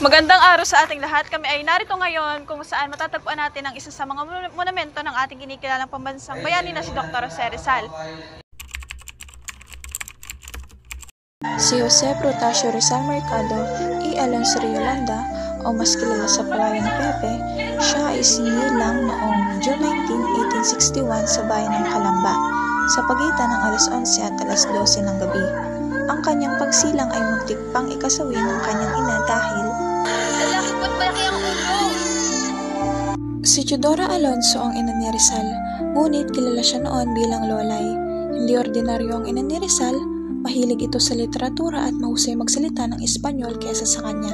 Magandang araw sa ating lahat. Kami ay narito ngayon kung saan matatagpuan natin ang isa sa mga monumento ng ating kinikilalang pambansang bayani na si Dr. Jose Rizal. Si Jose Protasio Rizal Mercado y Alonso Riolanda, o mas kilala sa pangalan na Pepe, siya ay isinilang noong June 19, 1861 sa bayan ng Calamba, sa pagitan ng alas 11 at alas 12 ng gabi. Ang kanyang pagsilang ay muntik pang ikasawi ng kanyang ina dahil lalaki po't malaki ang ulo. Si Teodora Alonso ang ina ni Rizal, ngunit kilala siya noon bilang Lolay. Hindi ordinaryo ang ina ni Rizal, mahilig ito sa literatura at mahusay magsalita ng Espanyol kaysa sa kanya,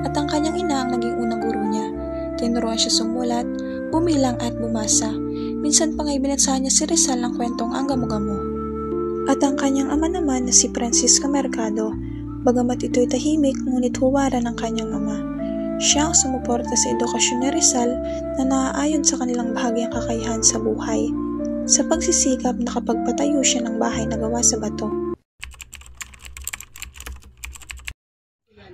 at ang kanyang ina ang naging unang guro niya. Tinuruan siya sumulat, bumilang at bumasa. Minsan pa nga'y binatsahan niya si Rizal ng kwentong ang gamo-gamo. At ang kanyang ama naman na si Francisco Mercado, bagamat ito'y tahimik ngunit huwara ng kanyang ama. Siya ang sumuporta sa edukasyon ni Rizal na naaayon sa kanilang bahagyang kakayahan sa buhay, sa pagsisikap na kapagpatayo siya ng bahay na gawa sa bato.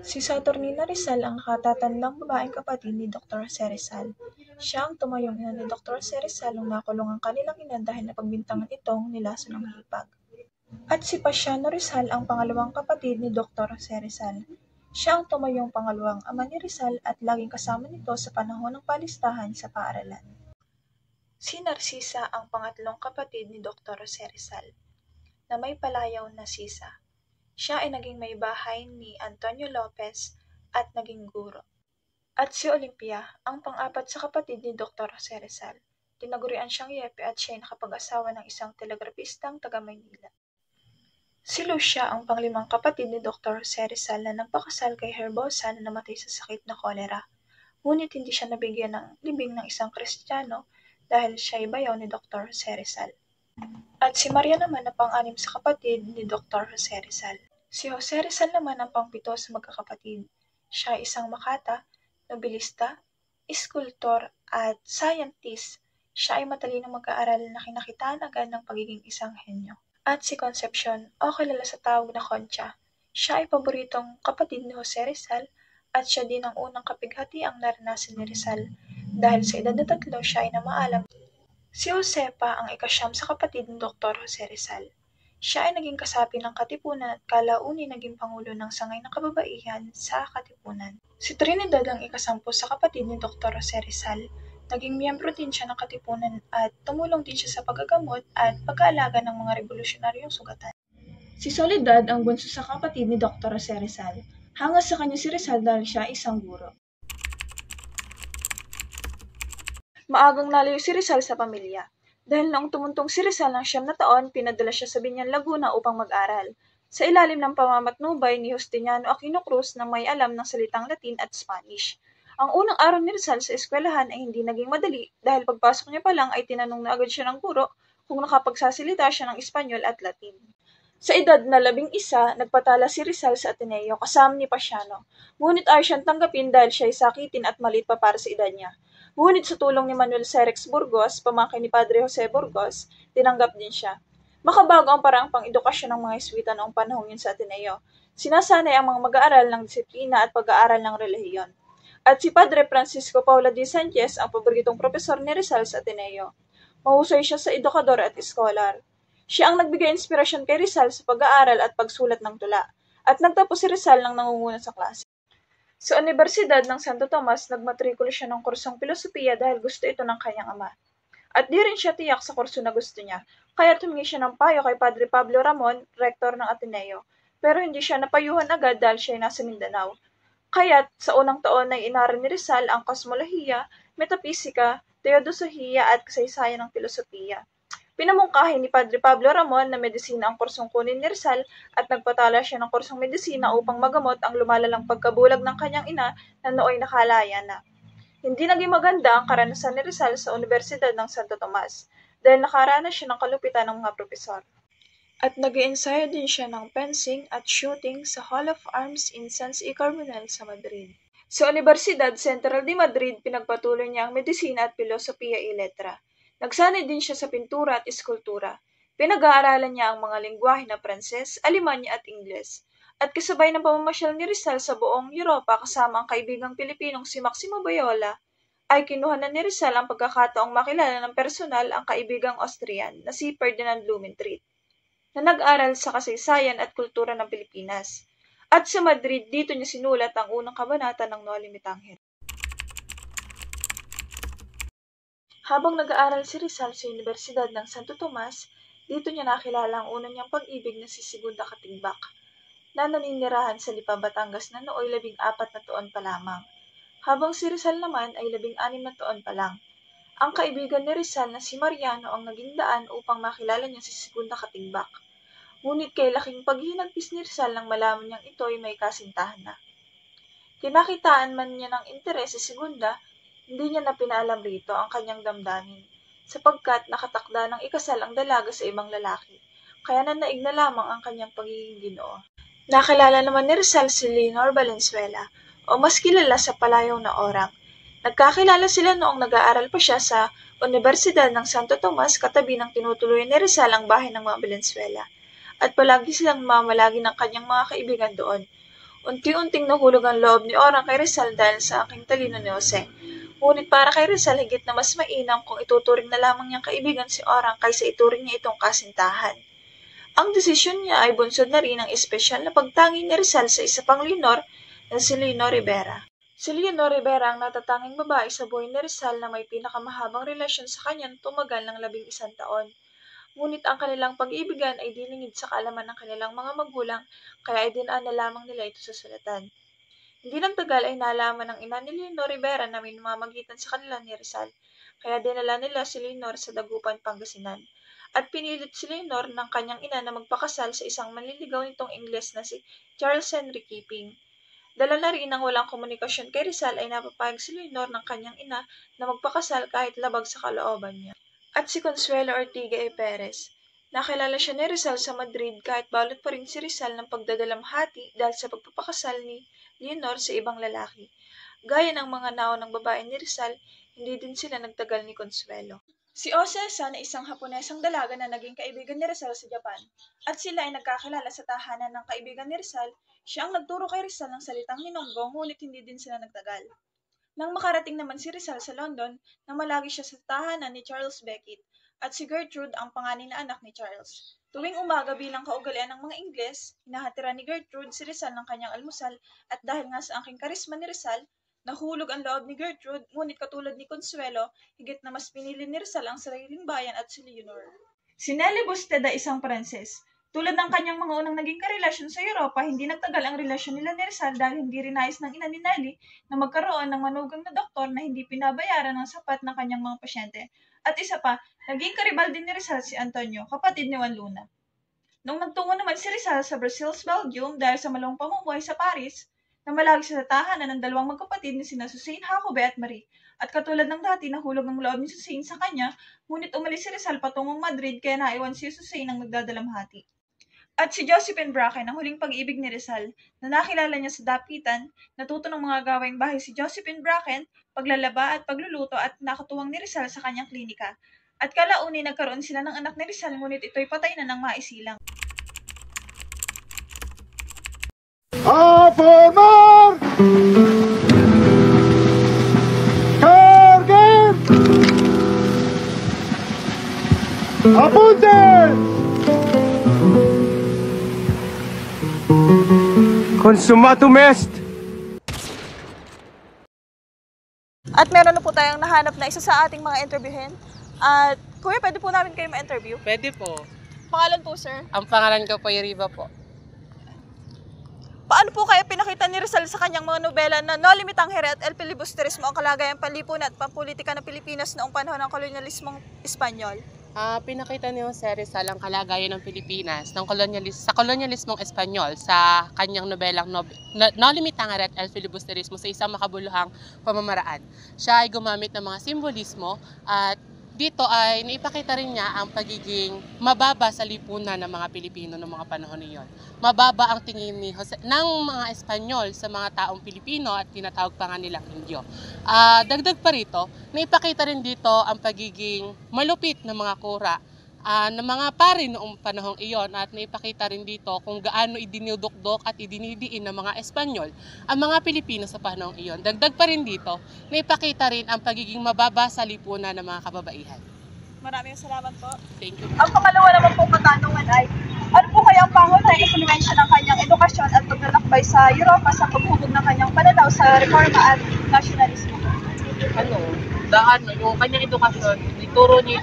Si Saturnina Rizal ang nakatatandang babaeng kapatid ni Dr. Jose Rizal. Siya ang tumayong ina ni Dr. Jose Rizal nung nakulong ang kanilang ina dahil napagbintangan itong nilaso ng hipag. At si Pasiano Rizal ang pangalawang kapatid ni Dr. Jose Rizal. Siya ang tumayong pangalawang ama ni Rizal at laging kasama nito sa panahon ng palistahan sa paaralan. Si Narcisa ang pangatlong kapatid ni Dr. Jose Rizal, na may palayaw na sisa. Siya ay naging may bahay ni Antonio Lopez at naging guro. At si Olympia ang pang-apat sa kapatid ni Dr. Jose Rizal. Tinagurian siyang Yepe at siya ay nakapag-asawa ng isang telegrapistang taga Maynila. Si Lucia ang panglimang kapatid ni Dr. Jose Rizal na nagpakasal kay Herbosa na namatay sa sakit na kolera. Ngunit hindi siya nabigyan ng libing ng isang Kristiyano dahil siya ay bayaw ni Dr. Jose Rizal. At si Maria naman ang pang-anim sa kapatid ni Dr. Jose Rizal. Si Jose Rizal naman ang pang-pito sa magkakapatid. Siya ay isang makata, nobilista, iskultor at scientist. Siya ay matalinong mag-aaral na kinakitaan agad ng pagiging isang henyo. At si Concepcion, o kilala sa tawag na Concha, siya ay paboritong kapatid ni Jose Rizal at siya din ang unang kapighatiang naranasan ni Rizal dahil sa edad na 3 siya ay namaalam. Si Josepa ang ika-9 sa kapatid ni Dr. Jose Rizal. Siya ay naging kasapi ng Katipunan at kalaunin naging pangulo ng sangay ng kababaihan sa Katipunan. Si Trinidad ang ika-10 sa kapatid ni Dr. Jose Rizal. Naging miyembro din siya ng Katipunan at tumulong din siya sa paggagamot at pag-aalaga ng mga revolusyonaryong sugatan. Si Soledad ang bunso sa kapatid ni Dr. Jose Rizal. Hanga sa kanya si Rizal dahil siya isang guro. Maagang nalayo si Rizal sa pamilya. Dahil noong tumuntong si Rizal ng 9 na taon, pinadala siya sa Biñan, Laguna upang mag-aral. Sa ilalim ng pamamatnubay ni Justiniano Aquino Cruz na may alam ng salitang Latin at Spanish. Ang unang araw ni Rizal sa eskwelahan ay hindi naging madali dahil pagpasok niya pa lang ay tinanong na agad siya ng guro kung nakapagsasalita siya ng Espanyol at Latin. Sa edad na 11, nagpatala si Rizal sa Ateneo kasama ni Pasiano. Ngunit ayaw siyang tanggapin dahil siya ay sakitin at maliit pa para sa edad niya. Ngunit sa tulong ni Manuel Cerex Burgos, pamangkin ni Padre Jose Burgos, tinanggap din siya. Makabago ang paraang pang-edukasyon ng mga Jesuita noong panahon yun sa Ateneo. Sinasanay ang mga mag-aaral ng disiplina at pag-aaral ng relihiyon. At si Padre Francisco Paula de Sanchez ang paboritong propesor ni Rizal sa Ateneo. Mahusay siya sa edukador at eskolar. Siya ang nagbigay inspirasyon kay Rizal sa pag-aaral at pagsulat ng tula. At nagtapos si Rizal ng nangunguna sa klase. Sa Universidad ng Santo Tomas, nagmatrikulo siya ng kursong filosofiya dahil gusto ito ng kanyang ama. At di rin siya tiyak sa kurso na gusto niya, kaya tumingi siya ng payo kay Padre Pablo Ramon, rektor ng Ateneo. Pero hindi siya napayuhan agad dahil siya ay nasa Mindanao. Kaya't sa unang taon ay inaral ni Rizal ang kosmolohiya, metaphisika, teodosohiya at kasaysayan ng filosofiya. Pinamungkahi ni Padre Pablo Ramon na medisina ang kursong kunin ni Rizal at nagpatala siya ng kursong medisina upang magamot ang lumalalang pagkabulag ng kanyang ina na nooy nakalaya na. Hindi naging maganda ang karanasan ni Rizal sa Universidad ng Santo Tomas dahil nakaranas siya ng kalupitan ng mga propesor. At nag-iensayo din siya ng fencing at shooting sa Hall of Arms in Sans y Carbonell sa Madrid. Sa Universidad Central de Madrid, pinagpatuloy niya ang medisina at filosofiya y letra. Nagsanay din siya sa pintura at eskultura. Pinag-aaralan niya ang mga lengguwahe na Pranses, Alemanya at Ingles. At kasabay ng pamamasyal ni Rizal sa buong Europa kasama ang kaibigang Pilipinong si Maximo Bayola, ay kinuha na ni Rizal ang pagkakataong makilala ng personal ang kaibigang Austrian na si Ferdinand Blumentritt, na nag-aral sa kasaysayan at kultura ng Pilipinas. At sa Madrid, dito niya sinulat ang unang kabanata ng Noli Me Tangere. Habang nag-aaral si Rizal sa Universidad ng Santo Tomas, dito niya nakilala ang una niyang pag-ibig na si Segunda Katigbak, na naninirahan sa Lipa, Batangas na nooy 14 na taon pa lamang, habang si Rizal naman ay 16 na taon pa lang. Ang kaibigan ni Rizal na si Mariano ang naging daan upang makilala niya si Segunda Katigbak. Ngunit kay laking paghinagpis ni Rizal nang malaman niyang ito ay may kasintahan na. Kinakitaan man niya ng interes si Segunda, hindi niya na pinaalam rito ang kanyang damdamin, sapagkat nakatakda ng ikasal ang dalaga sa ibang lalaki, kaya nanaig na lamang ang kanyang pagiging Ginoo. Nakilala naman ni Rizal si Leonor Valenzuela, o mas kilala sa palayaw na Orang. Nagkakilala sila noong nag-aaral pa siya sa Universidad ng Santo Tomas, katabi ng tinutuluyan ni Rizal ang bahay ng mga Valenzuela, at palagi silang mamalagi ng kanyang mga kaibigan doon. Unti-unting nahulog ang loob ni Orang kay Rizal dahil sa aking talino ni Jose. Ngunit para kay Rizal, higit na mas mainam kung ituturing na lamang niyang kaibigan si Orang kaysa ituring niya itong kasintahan. Ang desisyon niya ay bunsod na rin ng espesyal na pagtangi ni Rizal sa isa pang Leonor na si Leonor Rivera. Si Leonor Rivera ang natatanging babae sa buhay ni Rizal na may pinakamahabang relasyon sa kanya na tumagal ng 11 taon. Ngunit ang kanilang pag-iibigan ay diningid sa kaalaman ng kanilang mga magulang, kaya ay dinaan na lamang nila ito sa sulatan. Hindi nang tagal ay nalaman ng ina ni Leonor Rivera na may namamagitan sa kanila ni Rizal, kaya dinala nila si Leonor sa Dagupan, Pangasinan. At pinilit si Leonor ng kanyang ina na magpakasal sa isang manliligaw nitong Ingles na si Charles Henry Keeping. Dala na rin ng walang komunikasyon kay Rizal ay napapayag si Leonor ng kanyang ina na magpakasal kahit labag sa kalooban niya. At si Consuelo Ortiga y Perez. Nakilala siya ni Rizal sa Madrid kahit balot pa rin si Rizal ng pagdadalamhati dahil sa pagpapakasal ni Leonor sa ibang lalaki. Gaya ng mga naunang babae ni Rizal, hindi din sila nagtagal ni Consuelo. Si Ocesa na isang Haponesang dalaga na naging kaibigan ni Rizal sa Japan, at sila ay nagkakilala sa tahanan ng kaibigan ni Rizal. Siya ang nagturo kay Rizal ng salitang Ninonggo, ngunit hindi din sila nagtagal. Nang makarating naman si Rizal sa London, namalagi siya sa tahanan ni Charles Beckett, at si Gertrude ang panganay na anak ni Charles. Tuwing umaga bilang kaugalian ng mga Ingles, hinahatira ni Gertrude si Rizal ng kanyang almusal, at dahil nga sa aking karisma ni Rizal, nahulog ang loob ni Gertrude, ngunit katulad ni Consuelo, higit na mas pinili ni Rizal ang sariling bayan at si Leonor. Si Nelly Busteda, isang Pranses. Tulad ng kanyang mga unang naging karelasyon sa Europa, hindi nagtagal ang relasyon nila ni Rizal dahil hindi rin nais ng ina ni Nelly na magkaroon ng manugang na doktor na hindi pinabayaran ng sapat ng kanyang mga pasyente. At isa pa, naging karibal din ni Rizal si Antonio, kapatid ni Juan Luna. Nung nagtungo naman si Rizal sa Brussels, Belgium dahil sa malawang pamumuhay sa Paris, namalagi siya sa tahanan ng dalawang magkapatid ni sina Susain Jacobe at Marie. At katulad ng dati, nahulog ang loob ni Susain sa kanya, ngunit umalis si Rizal patungong Madrid kaya naiwan si Susain ang nagdadalamhati. At si Josephine Bracken, ang huling pag-ibig ni Rizal, na nakilala niya sa dapitan, natuto ng mga gawaing bahay si Josephine Bracken, paglalaba at pagluluto at nakatuwang ni Rizal sa kanyang klinika. At kalaunay nagkaroon sila ng anak ni Rizal, ngunit ito'y patay na ng maisilang. A formar! ¡Carguen! ¡Apunten! Consumatum est! At meron na po tayong nahanap na isa sa ating mga interviewin. At kuya, pwede po namin kayo ma-interview? Pwede po. Pangalan po, sir? Ang pangalan ko po ay Riva po. Paano po kaya pinakita ni Rizal sa kanyang mga nobela na Noli Me Tangere at El Filibusterismo ang kalagayang panlipunan at pampolitika ng Pilipinas noong panahon ng kolonyalismong Espanyol? Pinakita ni Jose Rizal ang kalagayan ng Pilipinas sa kolonyalismong Espanyol sa kanyang nobelang Noli Me Tangere at El Filibusterismo sa isang makabuluhang pamamaraan. Siya ay gumamit ng mga simbolismo at dito ay naipakita rin niya ang pagiging mababa sa lipunan ng mga Pilipino noong mga panahon niyon. Mababa ang tingin ni Jose, ng mga Espanyol sa mga taong Pilipino at tinatawag pa nga nilang Indio. Dagdag pa rito, naipakita rin dito ang pagiging malupit ng mga kura ng mga pari noong panahong iyon at naipakita rin dito kung gaano idinudukdok at idinidiin ng mga Espanyol ang mga Pilipino sa panahong iyon. Dagdag pa rin dito, naipakita rin ang pagiging mababa sa lipunan ng mga kababaihan. Maraming salamat po. Thank you. Ang pangalawa naman pong katanungan ay, ano po kaya ang pangunahing impluwensya ng kanyang edukasyon at paglalakbay sa Europa sa paghubog ng kanyang pananaw sa reforma at nasyonalismo? Yung kanyang edukasyon, ituro niya,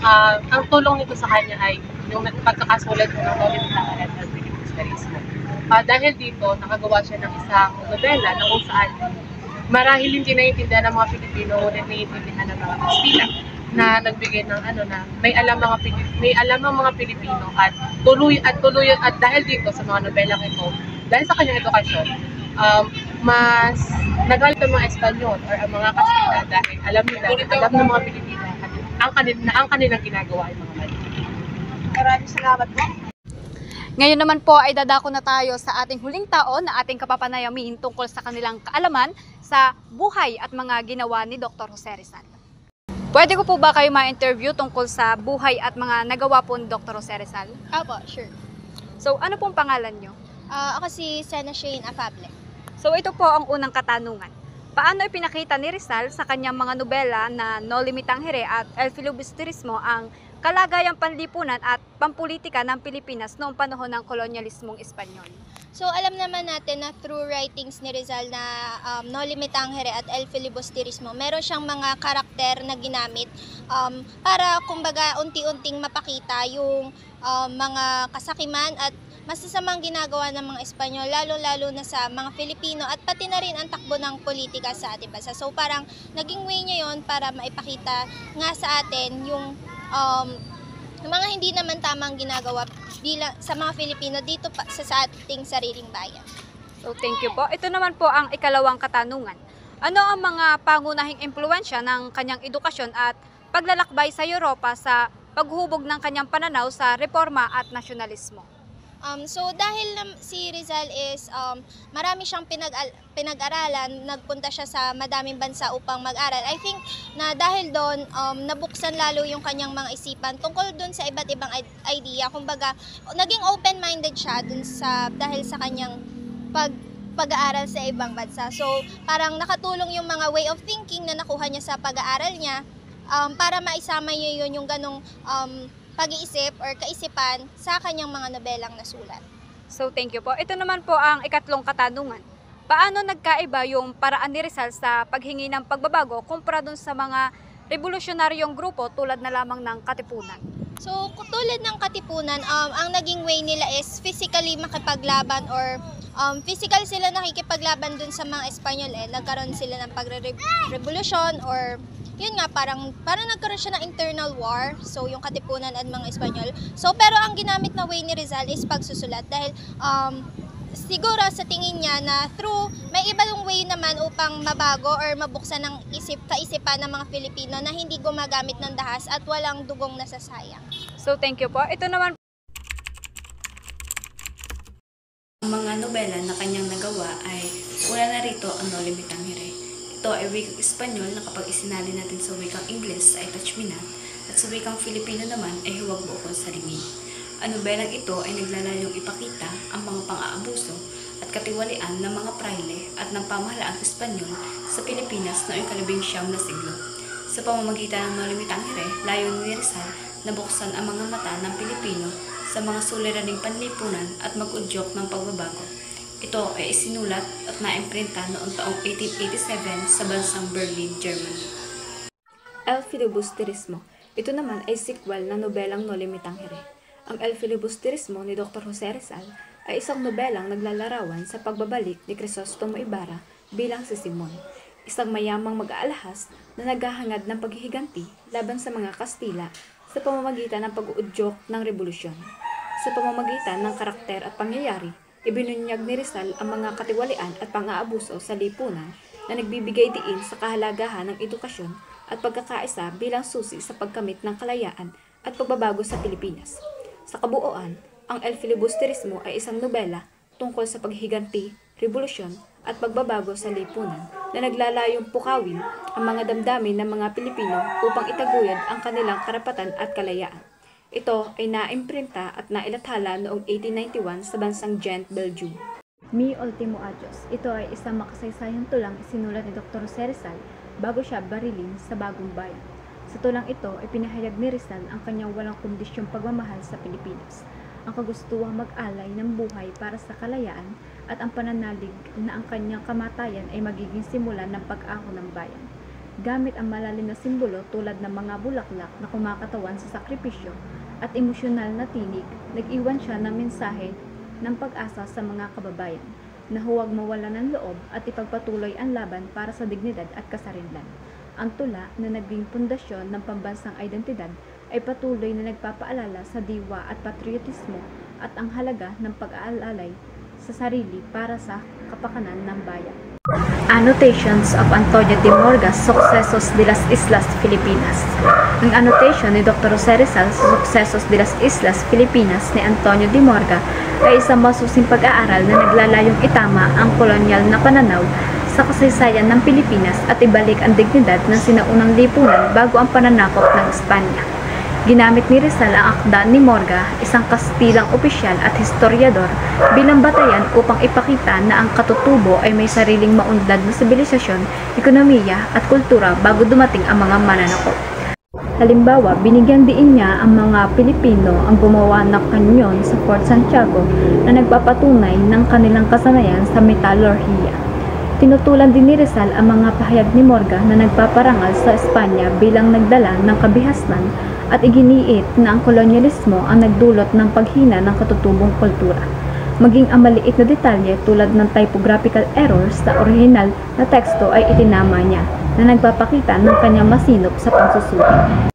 ang tulong nito sa kanya ay yung pagkakasulat ng Nolimitang Red at Filibusterismo. Dahil dito, nakagawa siya ng isang nobela na kung saan marahil hindi naiintindihan ng mga Pilipino, ngunit naiintindihan ng mga Kastila na nagbigay ng may alam ang mga Pilipino at tuloy at dahil dito sa mga nobelang ito, dahil sa kanyang edukasyon, mas nagalit ang mga Espanyol or ang mga Kastila dahil alam ng mga Pilipino ang kanilang ginagawa ay mga mali. Maraming salamat po. Ngayon naman po ay dadako na tayo sa ating huling taon na ating kapapanayamin tungkol sa kanilang kaalaman sa buhay at mga ginawa ni Dr. Jose Rizal. Pwede ko po ba kayo ma-interview tungkol sa buhay at mga nagawa po ni Dr. Jose Rizal? Apo, sure. So, ano pong pangalan nyo? Ako si Sena Shane Afable. So, ito po ang unang katanungan. Paano ipinakita ni Rizal sa kanyang mga nobela na No Limitang Here at El Filibusterismo ang kalagayang panlipunan at pampolitika ng Pilipinas noong panahon ng kolonyalismong Espanyol? So, alam naman natin na through writings ni Rizal na No Limitang Here at El Filibusterismo, meron siyang mga karakter na ginamit para kumbaga unti-unting mapakita yung mga kasakiman at masasamang ginagawa ng mga Espanyol, lalo-lalo na sa mga Filipino at pati na rin ang takbo ng politika sa ating bansa. So parang naging way niya yon para maipakita nga sa atin yung mga hindi naman tamang ginagawa sa mga Filipino dito sa ating sariling bayan. So, thank you po. Ito naman po ang ikalawang katanungan. Ano ang mga pangunahing impluwensya ng kanyang edukasyon at paglalakbay sa Europa sa paghubog ng kanyang pananaw sa reforma at nasyonalismo? So dahil si Rizal is marami siyang pinag-aralan, nagpunta siya sa madaming bansa upang mag-aral. I think na dahil doon nabuksan lalo yung kanyang mga isipan tungkol doon sa iba't ibang idea. Kumbaga naging open-minded siya dun dahil sa kanyang pag-aaral sa ibang bansa. So parang nakatulong yung mga way of thinking na nakuha niya sa pag-aaral niya para maisama niya yun yung ganong pag-iisip or kaisipan sa kanyang mga nobelang nasulat. So, thank you po. Ito naman po ang ikatlong katanungan. Paano nagkaiba yung paraan ni Rizal sa paghingi ng pagbabago kumpara dun sa mga revolusyonaryong grupo tulad na lamang ng Katipunan? So, tulad ng Katipunan, ang naging way nila is physically makipaglaban or physical sila nakikipaglaban dun sa mga Espanyol. Nagkaroon sila ng pagre-revolusyon or yun nga, parang nagkaroon siya ng internal war, so yung Katipunan at mga Espanyol. So, pero ang ginamit na way ni Rizal is pagsusulat dahil siguro sa tingin niya na through, may ibang way naman upang mabago or mabuksan ng kaisipan ng mga Filipino na hindi gumagamit ng dahas at walang dugong nasasayang. So, thank you po. Ito naman ang mga nobela na kanyang nagawa ay una na rito ang No Limitang Here. Ito ay wikang Espanyol na kapag isinali natin sa wikang Ingles ay Tachminat at sa wikang Filipino naman ay Huwag Mo Akong Salingin. Ang nobelang ito ay naglalayong ipakita ang mga pang-aabuso at katiwalian ng mga praile at ng pamahalaang Espanyol sa Pilipinas noong ika-19 na siglo. Sa pamamagitan ng No Limitang Here, layon ni Rizal na buksan ang mga mata ng Pilipino sa mga suliraning panlipunan at mag-udyok ng pagbabago. Ito ay isinulat at naimprinta noong taong 1887 sa bansang Berlin, Germany. El Filibusterismo. Ito naman ay sequel ng nobelang No Limitang Here. Ang El Filibusterismo ni Dr. Jose Rizal ay isang nobelang naglalarawan sa pagbabalik ni Crisostomo Ibarra bilang si Simon, isang mayamang mag-aalahas na naghahangad ng paghihiganti laban sa mga Kastila sa pamamagitan ng pag-uudyok ng revolusyon. Sa pamamagitan ng karakter at pangyayari, ibinunyag ni Rizal ang mga katiwalian at pang-aabuso sa lipunan na nagbibigay diin sa kahalagahan ng edukasyon at pagkakaisa bilang susi sa pagkamit ng kalayaan at pagbabago sa Pilipinas. Sa kabuuan, ang El Filibusterismo ay isang nobela tungkol sa paghiganti, revolusyon at pagbabago sa lipunan na naglalayong pukawin ang mga damdamin ng mga Pilipino upang itaguyod ang kanilang karapatan at kalayaan. Ito ay naimprinta at nailathala noong 1891 sa bansang Ghent, Belgium. Mi Ultimo Adios. Ito ay isang makasaysayang tulang isinulat ni Dr. Jose Rizal bago siya barilin sa Bagong Bayan. Sa tulang ito ay pinahayag ni Rizal ang kanyang walang kondisyong pagmamahal sa Pilipinas, ang kagustuhang mag-alay ng buhay para sa kalayaan at ang pananalig na ang kanyang kamatayan ay magiging simula ng pag-ahon ng bayan. Gamit ang malalim na simbolo tulad ng mga bulaklak na kumakatawan sa sakripisyo at emosyonal na tinig, nag-iwan siya ng mensahe ng pag-asa sa mga kababayan na huwag mawala ng loob at ipagpatuloy ang laban para sa dignidad at kasarinlan. Ang tula na naging pundasyon ng pambansang identidad ay patuloy na nagpapaalala sa diwa at patriotismo at ang halaga ng pag-aalalay sa sarili para sa kapakanan ng bayan. Annotations of Antonio de Morga's Sucesos de las Islas Filipinas. Ang annotation ni Dr. Jose Rizal sa Sucesos de las Islas Filipinas ni Antonio de Morga ay isang masusing pag-aaral na naglalayong itama ang kolonyal na pananaw sa kasaysayan ng Pilipinas at ibalik ang dignidad ng sinaunang lipunan bago ang pananakop ng Espanya. Ginamit ni Rizal ang akda ni Morga, isang Kastilang opisyal at historiador, bilang batayan upang ipakita na ang katutubo ay may sariling maunlad na sibilisasyon, ekonomiya at kultura bago dumating ang mga mananakop. Halimbawa, binigyang diin niya ang mga Pilipino ang gumawa ng kanyon sa Fort Santiago na nagpapatunay ng kanilang kasanayan sa metallurhiya. Tinutulan din ni Rizal ang mga pahayag ni Morga na nagpaparangal sa Espanya bilang nagdala ng kabihasnan at iginiit na ang kolonyalismo ang nagdulot ng paghina ng katutubong kultura. Maging ang maliit na detalye tulad ng typographical errors sa orihinal na teksto ay itinama niya na nagpapakita ng kanyang masinop sa pagsusulit.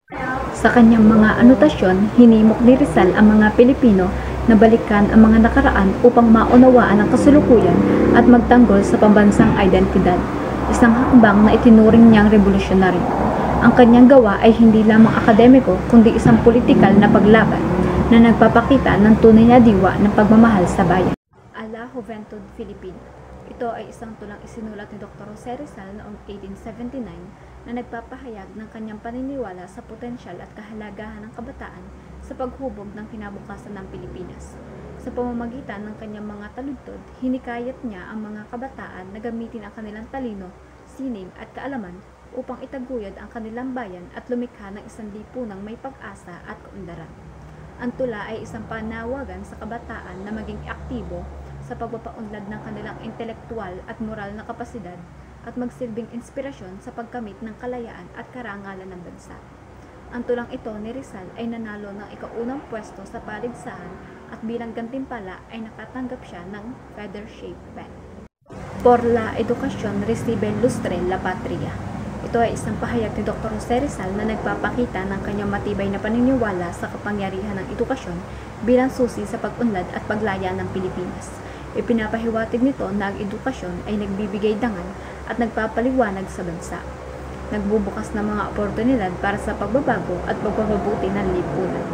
Sa kanyang mga anotasyon, hinimok ni Rizal ang mga Pilipino na balikan ang mga nakaraan upang maunawaan ang kasulukuyan at magtanggol sa pambansang identidad, isang hakbang na itinuring niyang revolusyonaryo. Ang kanyang gawa ay hindi lamang akademiko kundi isang politikal na paglaban na nagpapakita ng tunay na diwa ng pagmamahal sa bayan. A la Juventud Filipina. Ito ay isang tulang isinulat ni Dr. Jose Rizal noong 1879 na nagpapahayag ng kanyang paniniwala sa potensyal at kahalagahan ng kabataan sa paghubog ng kinabukasan ng Pilipinas. Sa pamamagitan ng kanyang mga taludtod, hinikayat niya ang mga kabataan na gamitin ang kanilang talino, sining at kaalaman upang itaguyod ang kanilang bayan at lumikha ng isang lipunang may pag-asa at kaunlaran. Ang tula ay isang panawagan sa kabataan na maging aktibo sa pagpapaunlad ng kanilang intelektual at moral na kapasidad at magsilbing inspirasyon sa pagkamit ng kalayaan at karangalan ng bansa. Ang tulang ito ni Rizal ay nanalo ng ikaunang pwesto sa paligsahan at bilang gantimpala ay nakatanggap siya ng feather-shaped pen. Por la educación recibe lustre la patria. Ito ay isang pahayag ni Dr. Jose Rizal na nagpapakita ng kanyang matibay na paniniwala sa kapangyarihan ng edukasyon bilang susi sa pag-unlad at paglaya ng Pilipinas. Ipinapahiwatig nito na ang edukasyon ay nagbibigay dangal at nagpapaliwanag sa bansa. Nagbubukas ng mga oportunidad para sa pagbabago at pagpapabuti ng lipunan.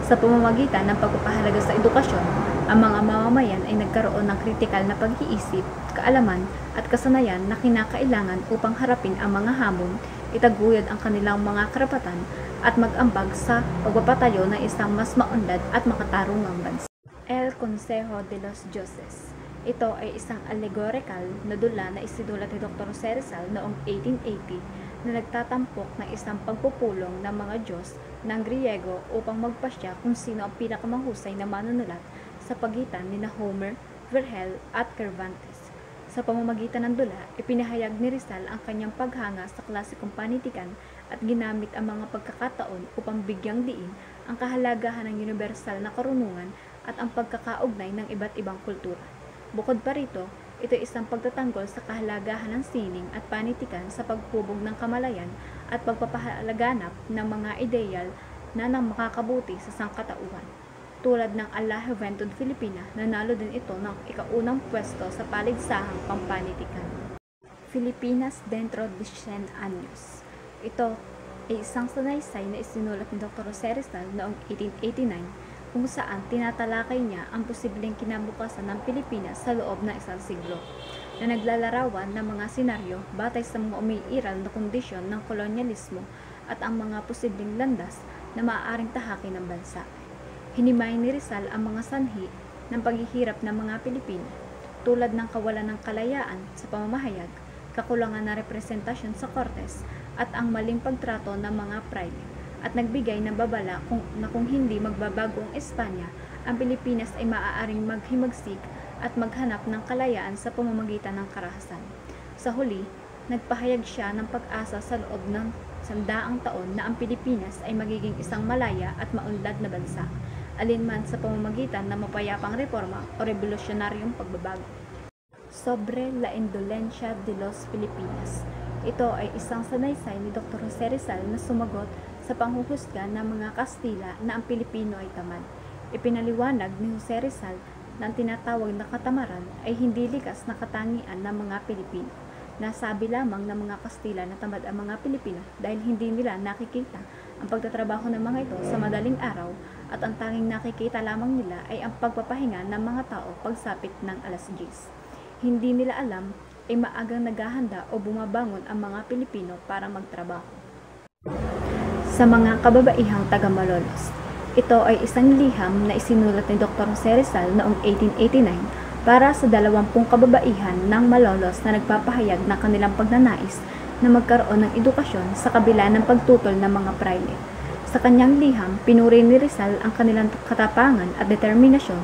Sa pamamagitan ng pagpapahalaga sa edukasyon, ang mga mamamayan ay nagkaroon ng kritikal na pag-iisip, kaalaman at kasanayan na kinakailangan upang harapin ang mga hamon, itaguyod ang kanilang mga karapatan at mag-ambag sa pagpapatayo ng isang mas maunlad at makatarungang bansa. El Consejo de los Dioses. Ito ay isang allegorical na dula na isinulat ni Dr. Jose Rizal noong 1880 na nagtatampok ng isang pagpupulong ng mga Diyos ng Griego upang magpasya kung sino ang pinakamahusay na manunulat sa pagitan ni Homer, Virgil at Cervantes. Sa pamamagitan ng dula, ipinahayag ni Rizal ang kanyang paghanga sa klasikong panitikan at ginamit ang mga pagkakataon upang bigyang diin ang kahalagahan ng universal na karunungan at ang pagkakaugnay ng iba't ibang kultura. Bukod pa rito, ito ay isang pagtatanggol sa kahalagahan ng sining at panitikan sa paghubog ng kamalayan at pagpapahalaganap ng mga ideal na nang makakabuti sa sangkatauhan. Tulad ng A la Juventud Filipina, nanalo din ito ng ikaunang pwesto sa paligsahang pampanitikan. Filipinas dentro de 100 años. Ito ay isang sanaysay na isinulat ni Dr. Jose Rizal noong 1889 kung saan tinatalakay niya ang posibleng kinabukasan ng Pilipinas sa loob ng isang siglo na naglalarawan ng mga senaryo batay sa mga umiiral na kondisyon ng kolonyalismo at ang mga posibleng landas na maaaring tahakin ng bansa. Hinimay ni Rizal ang mga sanhi ng paghihirap ng mga Pilipino, tulad ng kawalan ng kalayaan sa pamamahayag, kakulangan na representasyon sa Kortes, at ang maling pagtrato ng mga private, at nagbigay ng babala na kung hindi magbabago ang Espanya, ang Pilipinas ay maaaring maghimagsik at maghanap ng kalayaan sa pamamagitan ng karahasan. Sa huli, nagpahayag siya ng pag-asa sa loob ng 100 taon na ang Pilipinas ay magiging isang malaya at maunlad na bansa, alinman sa pamamagitan ng mapayapang reforma o revolusyonaryong pagbabago. Sobre la indolencia de los Filipinos. Ito ay isang sanaysay ni Dr. Jose Rizal na sumagot sa panghuhusga ng mga Kastila na ang Pilipino ay tamad. Ipinaliwanag ni Jose Rizal na ang tinatawag na katamaran ay hindi likas na katangian ng mga Pilipino. Nasabi lamang ng mga Kastila na tamad ang mga Pilipino dahil hindi nila nakikita ang pagtatrabaho ng mga ito sa madaling araw at ang tanging nakikita lamang nila ay ang pagpapahinga ng mga tao pagsapit ng alas 10. Hindi nila alam ay maagang naghahanda o bumabangon ang mga Pilipino para magtrabaho. Sa mga kababaihang taga-Malolos, ito ay isang liham na isinulat ni Dr. Jose Rizal noong 1889 para sa 20 kababaihan ng Malolos na nagpapahayag ng kanilang pagnanais na magkaroon ng edukasyon sa kabila ng pagtutol ng mga praile. Sa kanyang liham, pinuri ni Rizal ang kanilang katapangan at determinasyon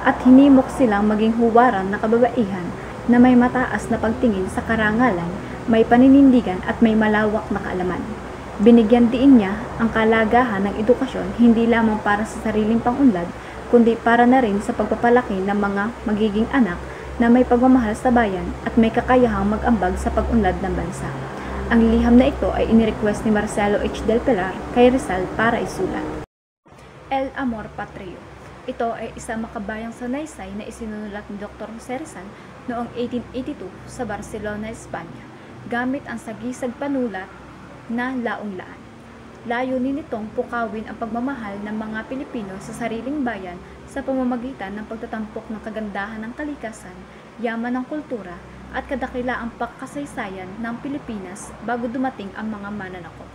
at hinimok silang maging huwaran na kababaihan na may mataas na pagtingin sa karangalan, may paninindigan at may malawak na kaalaman. Binigyan diin niya ang kalagahan ng edukasyon hindi lamang para sa sariling pangunlad, kundi para na rin sa pagpapalaki ng mga magiging anak na may pagmamahal sa bayan at may kakayahang mag-ambag sa pag-unlad ng bansa. Ang liham na ito ay inirequest ni Marcelo H. del Pilar kay Rizal para isulat. El Amor Patrio. Ito ay isang makabayang sanaysay na isinulat ni Dr. Jose Rizal noong 1882 sa Barcelona, Espanya, gamit ang sagisag panulat na Laong-Laan. Layunin nitong pukawin ang pagmamahal ng mga Pilipino sa sariling bayan sa pamamagitan ng pagtatampok ng kagandahan ng kalikasan, yaman ng kultura, at kadakilaang pagkasaysayan ng Pilipinas bago dumating ang mga mananakop.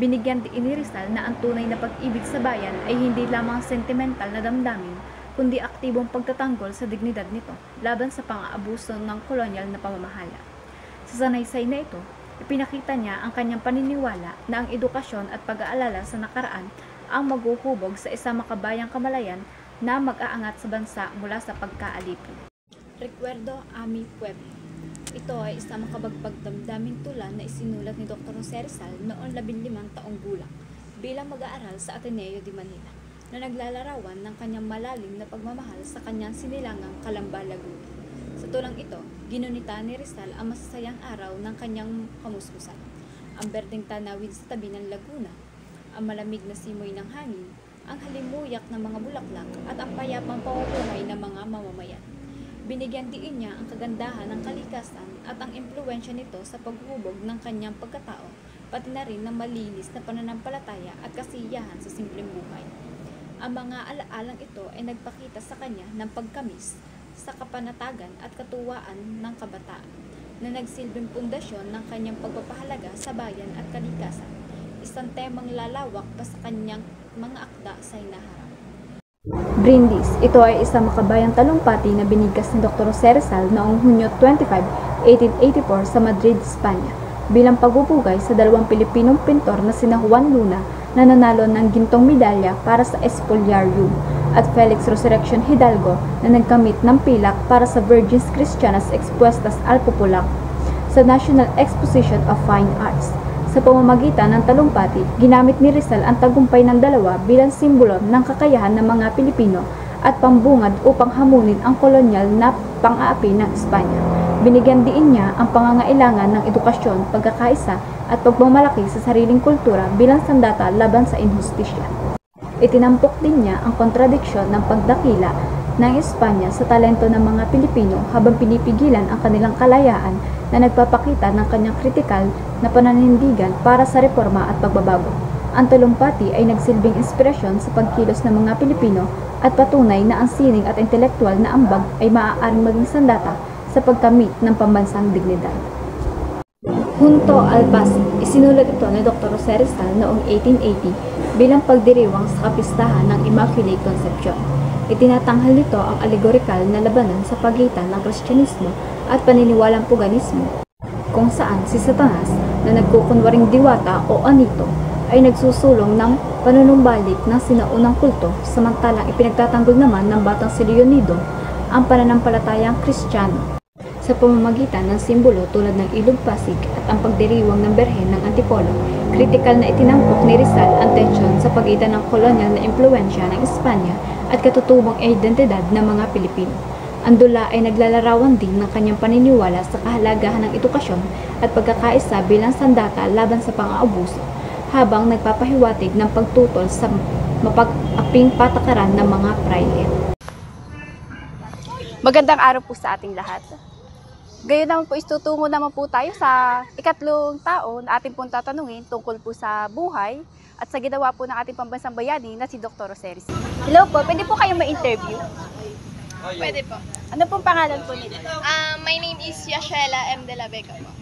Binigyan din ni Rizal na ang tunay na pag-ibig sa bayan ay hindi lamang sentimental na damdamin, kundi aktibong pagtatanggol sa dignidad nito laban sa pang-aabuso ng kolonyal na pamamahala. Sa sanaysay na ito, ipinakita niya ang kanyang paniniwala na ang edukasyon at pag-aalala sa nakaraan ang maghuhubog sa isang makabayang kamalayan na mag-aangat sa bansa mula sa pagkaalipin. Recuerdo a mi pueblo. Ito ay isang makabagbag damdaming tula na isinulat ni Dr. Jose Rizal noong 15 taong gulang bilang mag-aaral sa Ateneo de Manila na naglalarawan ng kanyang malalim na pagmamahal sa kanyang sinilangang Calamba, Laguna. Sa tulang ito, ginunita ni Rizal ang masasayang araw ng kanyang kamuskusan. Ang berdeng tanawin sa tabi ng Laguna, ang malamig na simoy ng hangin, ang halimuyak ng mga bulaklak at ang payapang pamumuhay ng mga mamamayan. Binigyan diin niya ang kagandahan ng kalikasan at ang impluwensya nito sa paghubog ng kanyang pagkatao, pati na rin ng malinis na pananampalataya at kasiyahan sa simpleng buhay. Ang mga alaalang ito ay nagpakita sa kanya ng pagkamis sa kapanatagan at katuwaan ng kabataan na nagsilbing pundasyon ng kanyang pagpapahalaga sa bayan at kalikasan, isang temang lalawak pa sa kanyang mga akda sa hinaharap. Brindis. Ito ay isang makabayang talumpati na binigkas ni Dr. Jose Rizal noong Hunyo 25, 1884 sa Madrid, Espanya, bilang pagbubugay sa 2 Pilipinong pintor na sina Juan Luna na nanalo ng gintong medalya para sa Espoliarium at Felix Resurrection Hidalgo na nagkamit ng pilak para sa Virgins Christianas Expuestas al Populac sa National Exposition of Fine Arts. Sa pamamagitan ng talumpati, ginamit ni Rizal ang tagumpay ng dalawa bilang simbolo ng kakayahan ng mga Pilipino at pambungad upang hamunin ang kolonyal na pang-aapi ng Espanya. Binigyan diin niya ang pangangailangan ng edukasyon, pagkakaisa at pagmamalaki sa sariling kultura bilang sandata laban sa inhustisya. Itinampok din niya ang kontradiksyon ng pagdakila ng Espanya sa talento ng mga Pilipino habang pinipigilan ang kanilang kalayaan na nagpapakita ng kanyang kritikal na pananindigan para sa reforma at pagbabago. Ang talumpati ay nagsilbing inspirasyon sa pagkilos ng mga Pilipino at patunay na ang sining at intelektual na ambag ay maaaring maging sandata sa pagkamit ng pambansang dignidad. Junto al Pasig. Isinulat ito ni Dr. Jose Rizal noong 1880 bilang pagdiriwang sa kapistahan ng Immaculate Conception. Itinatanghal nito ang allegorical na labanan sa pagitan ng Kristyanismo at paniniwalang paganismo, kung saan si Satanas na nagkukunwaring diwata o anito ay nagsusulong ng panunumbalik ng sinaunang kulto, samantalang ipinagtatanggol naman ng batang si Leonido ang pananampalatayang Kristiyano sa pamamagitan ng simbolo tulad ng ilog pasig at ang pagdiriwang ng berhen ng Antipolo. Kritikal na itinangkok ni Rizal ang tensyon sa pagitan ng kolonyal na impluensya ng Espanya at katutubong identidad ng mga Pilipino. Ang dula ay naglalarawan din ng kanyang paniniwala sa kahalagahan ng edukasyon at pagkakaisa bilang sandata laban sa pang-aabuso, habang nagpapahiwatig ng pagtutol sa mapag-aping patakaran ng mga praile. Magandang araw po sa ating lahat. Gayon naman po, istutungo naman po tayo sa ikatlong tao na ating pong tatanungin tungkol po sa buhay at sa ginawa po ng ating pambansang bayani na si Dr. Jose Rizal. Hello po, pwede po kayong ma-interview? Pwede po. Ano pong pangalan po nila? My name is Yashela M. De La Vega po.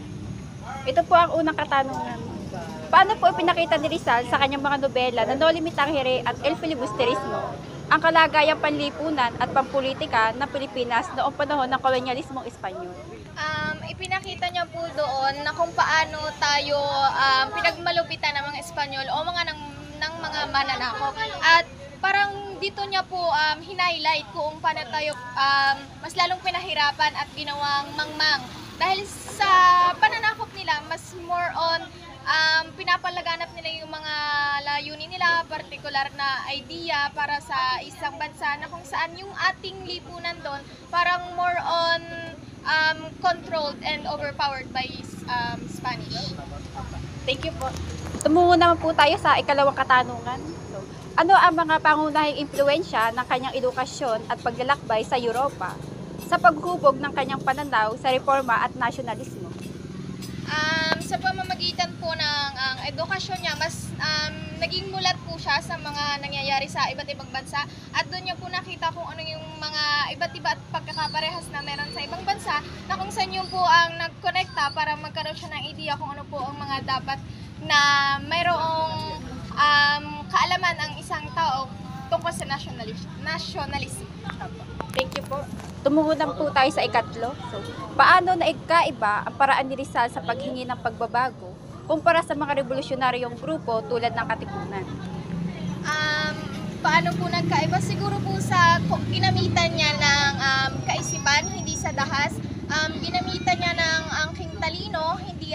Ito po ang unang katanungan. Paano po ipinakita ni Rizal sa kanyang mga nobela na No Limitang Here at El Filibusterismo ang kalagayang panlipunan at pampolitika ng Pilipinas noong panahon ng kolonyalismong Espanyol? Ipinakita niya po doon na kung paano tayo pinagmalupitan ng mga Espanyol o ng mga mananakop. At parang dito niya po hinighlight kung paano tayo mas lalong pinahirapan at ginawang mangmang. Dahil sa pananakop nila, mas more on pinapalaganap nila yung mga layunin nila, partikular na idea para sa isang bansa na kung saan yung ating lipunan doon parang more on controlled and overpowered by Spanish. Thank you po. Tumungo naman po tayo sa ikalawang katanungan. So, ano ang mga pangunahing impluensya ng kanyang edukasyon at paglalakbay sa Europa sa paghubog ng kanyang pananaw sa reforma at nasyonalismo? Sa pamamagitan po ng edukasyon niya, mas naging mulat po siya sa mga nangyayari sa iba't ibang bansa at doon niya po nakita kung ano yung mga iba't iba at pagkakaparehas na meron sa ibang bansa na kung saan yung po ang nagkonekta para magkaroon siya ng idea kung ano po ang mga dapat na mayroong kaalaman ang isang tao tungkol sa nationalism. Thank you po. Tumungo na po tayo sa ikatlo. So, paano naigkaiba ang paraan ni Rizal sa paghingi ng pagbabago kumpara sa mga revolusyonaryong grupo tulad ng Katipunan? Paano po nagkaiba? Siguro po sa ginamitan niya ng kaisipan, hindi sa dahas. Ginamitan niya ng angking talino, hindi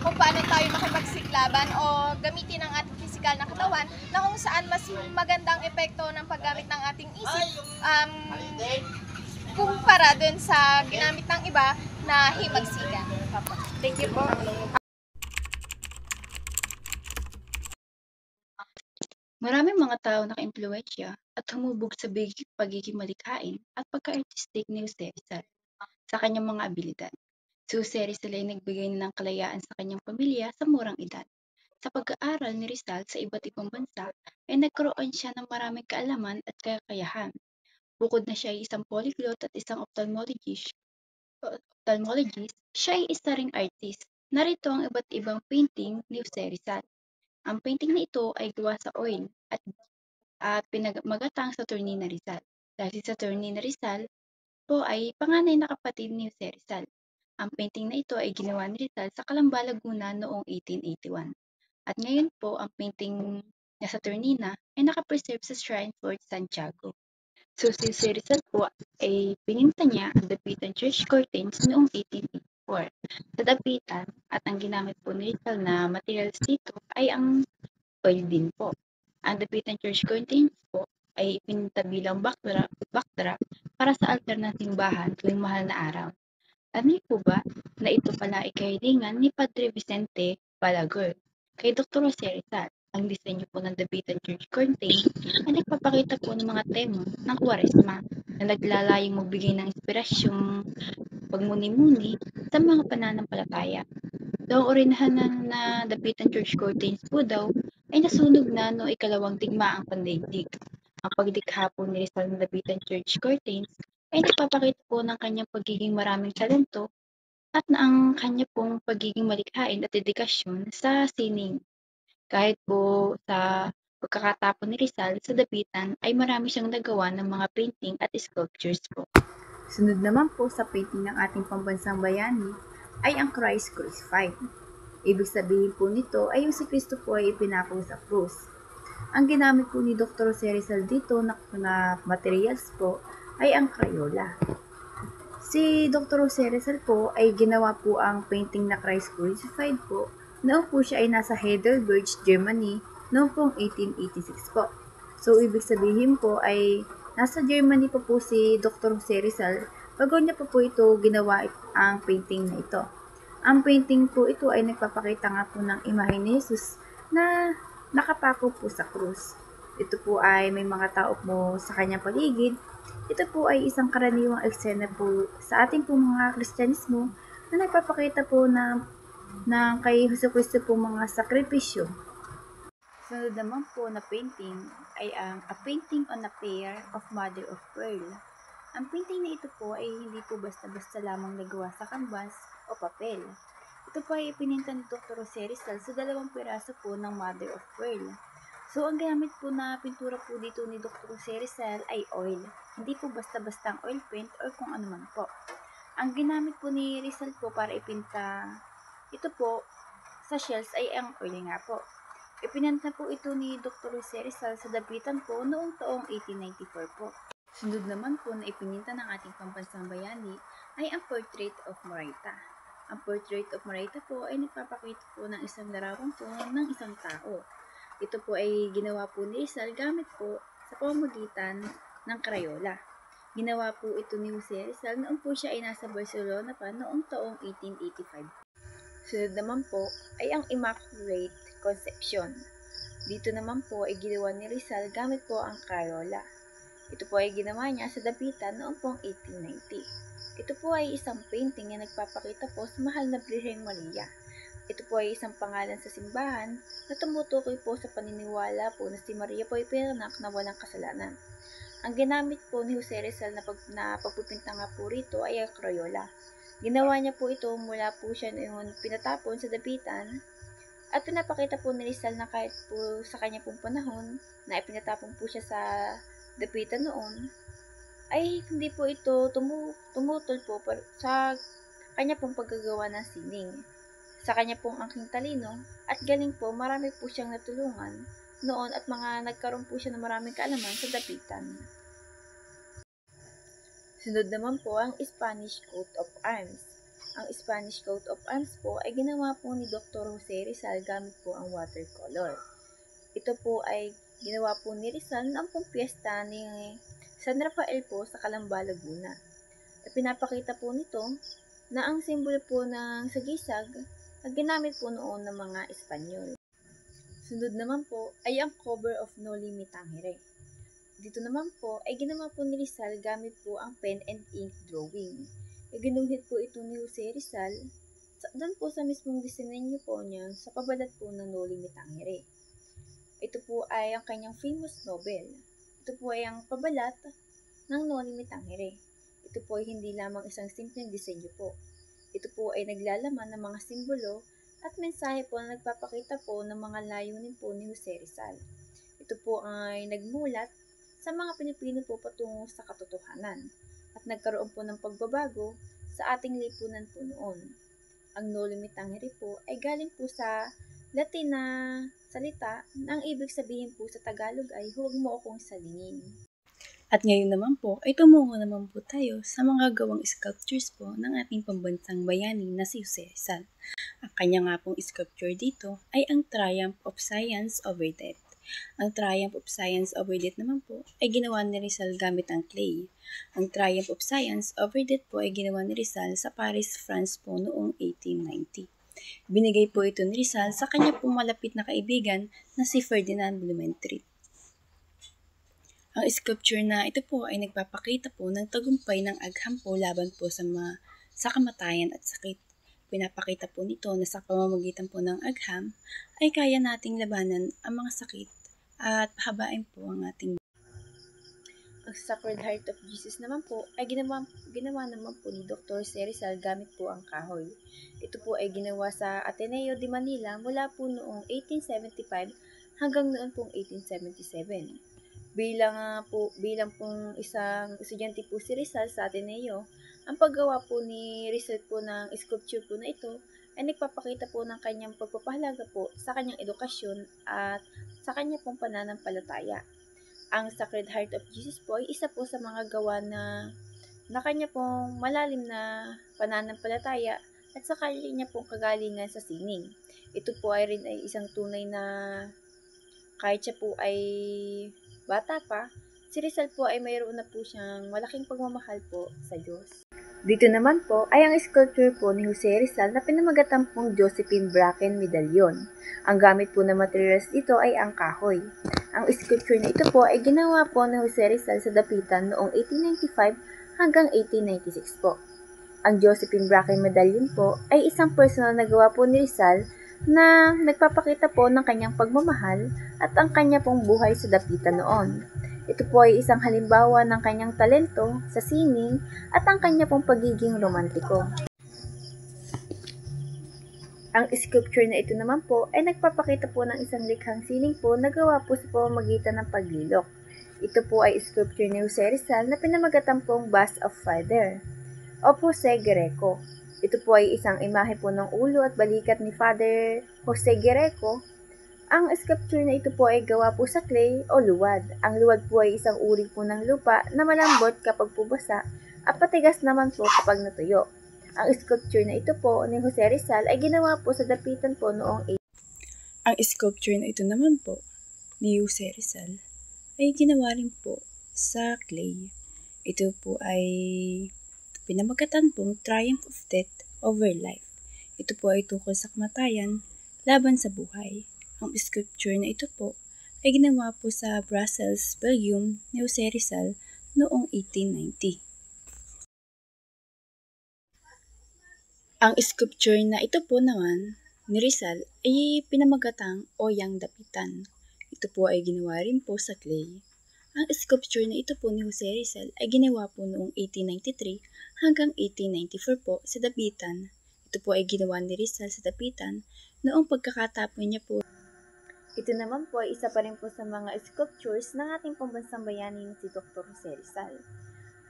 kung paano tayo makipagsiklaban o gamitin ang ating physical na katawan na kung saan mas magandang epekto ng paggamit ng ating isip kumpara dun sa ginamit ng iba na himagsikan. Thank you po. Maraming mga tao naka-impluwensya at humubog sa pagiging malikhain at pagka-artistic ni Jose Rizal sa kanyang mga abilidad. Si Jose Rizal ay nagbigay ng kalayaan sa kanyang pamilya sa murang edad. Sa pag-aaral ni Rizal sa iba't ibang bansa ay nagkaroon siya ng maraming kaalaman at kakayahan. Bukod na siya ay isang polyglot at isang ophthalmologist, siya ay isa ring artist. Narito ang iba't ibang painting ni Jose Rizal. Ang painting na ito ay gawa sa oil at pinagmagatang sa Saturnina Rizal. Dahil si Saturnina Rizal po ay panganay na kapatid ni Jose Rizal. Ang painting na ito ay ginawa ni Rizal sa Calamba, Laguna noong 1881. At ngayon po, ang painting na Saturnina ay nakapreserve sa Shrine Fort Santiago. So si Jose Rizal po ay pininta niya ang dapitan church curtains noong 1884. Sa dapitan at ang ginamit po ni Rizal na materials dito ay ang oil din po. Ang dapitan church curtains po ay ipinta bilang backdrop para sa altar ng simbahan tuwing mahal na araw. Ano po ba na ito pala ay kahilingan ni Padre Vicente Balaguer kay Dr. Jose Rizal? Ang disenyo po ng dapitan church curtain ay nagpapakita po ng mga tema ng Kwaresma na naglalayong magbigay ng inspirasyong pagmuni-muni sa mga pananampalataya. Ang orinahan na dapitan church curtains po daw ay nasunog na noong ikalawang digmaang pandaigdig. Ang paglikha po ni Rizal ng dapitan church curtains ay nagpapakita po ng kanyang pagiging maraming talento at na ang kanya pong pagiging malikhain at dedikasyon sa sining. Kahit po sa Pagkakatapon ni Rizal sa Dapitan ay marami siyang nagawa ng mga painting at sculptures po. Sunod naman po sa painting ng ating pambansang bayani ay ang Christ Crucified. Ibig sabihin po nito ay yung si Kristo po ay ipinako sa krus. Ang ginamit po ni Dr. Jose Rizal dito na materials po ay ang Crayola. Si Dr. Jose Rizal po ay ginawa po ang painting na Christ Crucified po noong po siya ay nasa Heidelberg, Germany noong pong 1886 po. So, ibig sabihin po ay nasa Germany pa po si Dr. Jose Rizal bago niya pa po ito ginawa ang painting na ito. Ang painting po ito ay nagpapakita nga po ng imahe ni Jesus na nakapako po sa krus. Ito po ay may mga tao po sa kanyang paligid. Ito po ay isang karaniwang eksena po sa ating po mga Kristyanismo na nagpapakita po ng kay Jesucristo po mga sakripisyo. Sunod naman po na painting ay ang A Painting on a Pair of Mother of Pearl. Ang painting na ito po ay hindi po basta-basta lamang nagawa sa canvas o papel. Ito po ay ipininta ni Dr. Jose Rizal sa 2 piraso po ng Mother of Pearl. So, ang gamit po na pintura po dito ni Dr. Jose Rizal ay oil. Hindi po basta-bastang oil paint or kung ano man po. Ang ginamit po ni Rizal po para ipinta ito po sa shells ay ang oil nga po. Ipinanta po ito ni Dr. Jose Rizal sa Dapitan po noong taong 1894 po. Sunod naman po na ipininta ng ating pambansang bayani ay ang Portrait of Moraita. Ang Portrait of Moraita po ay nagpapakita po ng isang larawan po ng isang tao. Ito po ay ginawa po ni Rizal gamit po sa pamamagitan ng Crayola. Ginawa po ito ni Jose Rizal noong po siya ay nasa Barcelona pa noong taong 1885. Sunod naman po ay ang Immaculate Conception. Dito naman po ay ginawa ni Rizal gamit po ang Crayola. Ito po ay ginawa niya sa Dapitan noong pong 1890. Ito po ay isang painting na nagpapakita po sa mahal na Birheng Maria. Ito po ay isang pangalan sa simbahan na tumutukoy po sa paniniwala po na si Maria po ay pinanganak na walang kasalanan. Ang ginamit po ni Jose Rizal na pagpipinta nga po rito ay ang Crayola. Ginawa niya po ito mula po siya noon pinatapon sa Dapitan at pinapakita po ni Rizal na kahit po sa kanya pong panahon na ipinatapon po siya sa Dapitan noon ay hindi po ito tumutol po sa kanya pong paggagawa ng sining. Sa kanya pong angking talino at galing po marami po siyang natulungan noon at nagkaroon po siya ng maraming kaalaman sa Dapitan. Sunod naman po ang Spanish Coat of Arms. Ang Spanish Coat of Arms po ay ginawa po ni Dr. Jose Rizal gamit po ang watercolor. Ito po ay ginawa po ni Rizal noong pong piyesta ni San Rafael po sa Calamba, Laguna. Pinapakita po nito na ang simbolo po ng sagisag ay ginamit po noon ng mga Espanyol. Sunod naman po ay ang Cover of No Limit Tangere. Dito naman po ay ginawa po ni Rizal gamit po ang pen and ink drawing. Ginuhit po ito ni Jose Rizal doon po sa mismong disenyo po niya sa pabalat po ng No Limit Tangere. Ito po ay ang kanyang famous novel. Ito po ay ang pabalat ng No Limit Tangere. Ito po ay hindi lamang isang simpleng disenyo po. Ito po ay naglalaman ng mga simbolo at mensahe po na nagpapakita po ng mga layunin po ni Jose Rizal. Ito po ay nagmulat sa mga Pilipino po patungo sa katotohanan at nagkaroon po ng pagbabago sa ating lipunan po noon. Ang No Limit Tangere po ay galing po sa Latin na salita na ang ibig sabihin po sa Tagalog ay huwag mo akong salingin. At ngayon naman po ay tumungo naman po tayo sa mga gawang sculptures po ng ating pambansang bayani na si Jose Rizal. Ang kanya nga pong sculpture dito ay ang Triumph of Science over Death. Ang Triumph of Science over Death naman po ay ginawa ni Rizal gamit ang clay. Ang Triumph of Science over Death po ay ginawa ni Rizal sa Paris, France po noong 1890. Binigay po ito ni Rizal sa kanya pong malapit na kaibigan na si Ferdinand Blumentritt. Ang sculpture na ito po ay nagpapakita po ng tagumpay ng agham po laban po sa kamatayan at sakit. Pinapakita po nito na sa pamamagitan po ng agham ay kaya nating labanan ang mga sakit at pahabain po ang ating Ang Sacred Heart of Jesus naman po ay ginawa naman po ni Dr. Jose Rizal gamit po ang kahoy. Ito po ay ginawa sa Ateneo de Manila mula po noong 1875 hanggang noon pong 1877. Bilang pong isang estudyante po si Rizal sa Ateneo, ang paggawa po ni Rizal po ng sculpture po na ito ay nagpapakita po ng kanyang pagpapahalaga po sa kanyang edukasyon at sa kanyang pong pananampalataya. Ang Sacred Heart of Jesus po ay isa po sa mga gawa na kanya pong malalim na pananampalataya at sa kanya pong kagalingan sa sining. Ito po ay rin ay isang tunay na kahit siya po ay bata pa, si Rizal po ay mayroon na po siyang malaking pagmamahal po sa Diyos. Dito naman po ay ang sculpture po ni Jose Rizal na pinamagatan pong Josephine Bracken Medallion. Ang gamit po na materials dito ay ang kahoy. Ang sculpture na ito po ay ginawa po ni Jose Rizal sa Dapitan noong 1895 hanggang 1896 po. Ang Josephine Bracken Medallion po ay isang personal na gawa po ni Rizal na nagpapakita po ng kanyang pagmamahal at ang kanya pong buhay sa Dapitan noon. Ito po ay isang halimbawa ng kanyang talento sa sining at ang kanya pong pagiging romantiko. Ang sculpture na ito naman po ay nagpapakita po ng isang likhang sining po na gawa po sa pamamagitan ng paglilok. Ito po ay sculpture ni Jose Rizal na pinamagatan pong Bust of Father o Jose Greco. Ito po ay isang imahe po ng ulo at balikat ni Father Jose Greco. Ang sculpture na ito po ay gawa po sa clay o luwad. Ang luwad po ay isang uri po ng lupa na malambot kapag pubasa at patigas naman po kapag natuyo. Ang sculpture na ito po ni Jose Rizal ay ginawa po sa Dapitan po noong Ang sculpture na ito naman po ni Jose Rizal ay ginawa rin po sa clay. Ito po ay pinamagatan pong Triumph of Death over Life. Ito po ay tungkol sa kamatayan laban sa buhay. Ang sculpture na ito po ay ginawa po sa Brussels, Belgium ni Jose Rizal noong 1890. Ang sculpture na ito po naman ni Rizal ay pinamagatang Oyang Dapitan. Ito po ay ginawa rin po sa clay. Ang sculpture na ito po ni Jose Rizal ay ginawa po noong 1893 hanggang 1894 po sa Dapitan. Ito po ay ginawa ni Rizal sa Dapitan noong pagkakatapon niya po. Ito naman po ay isa pa rin po sa mga sculptures ng ating pambansang bayani na si Dr. Jose Rizal.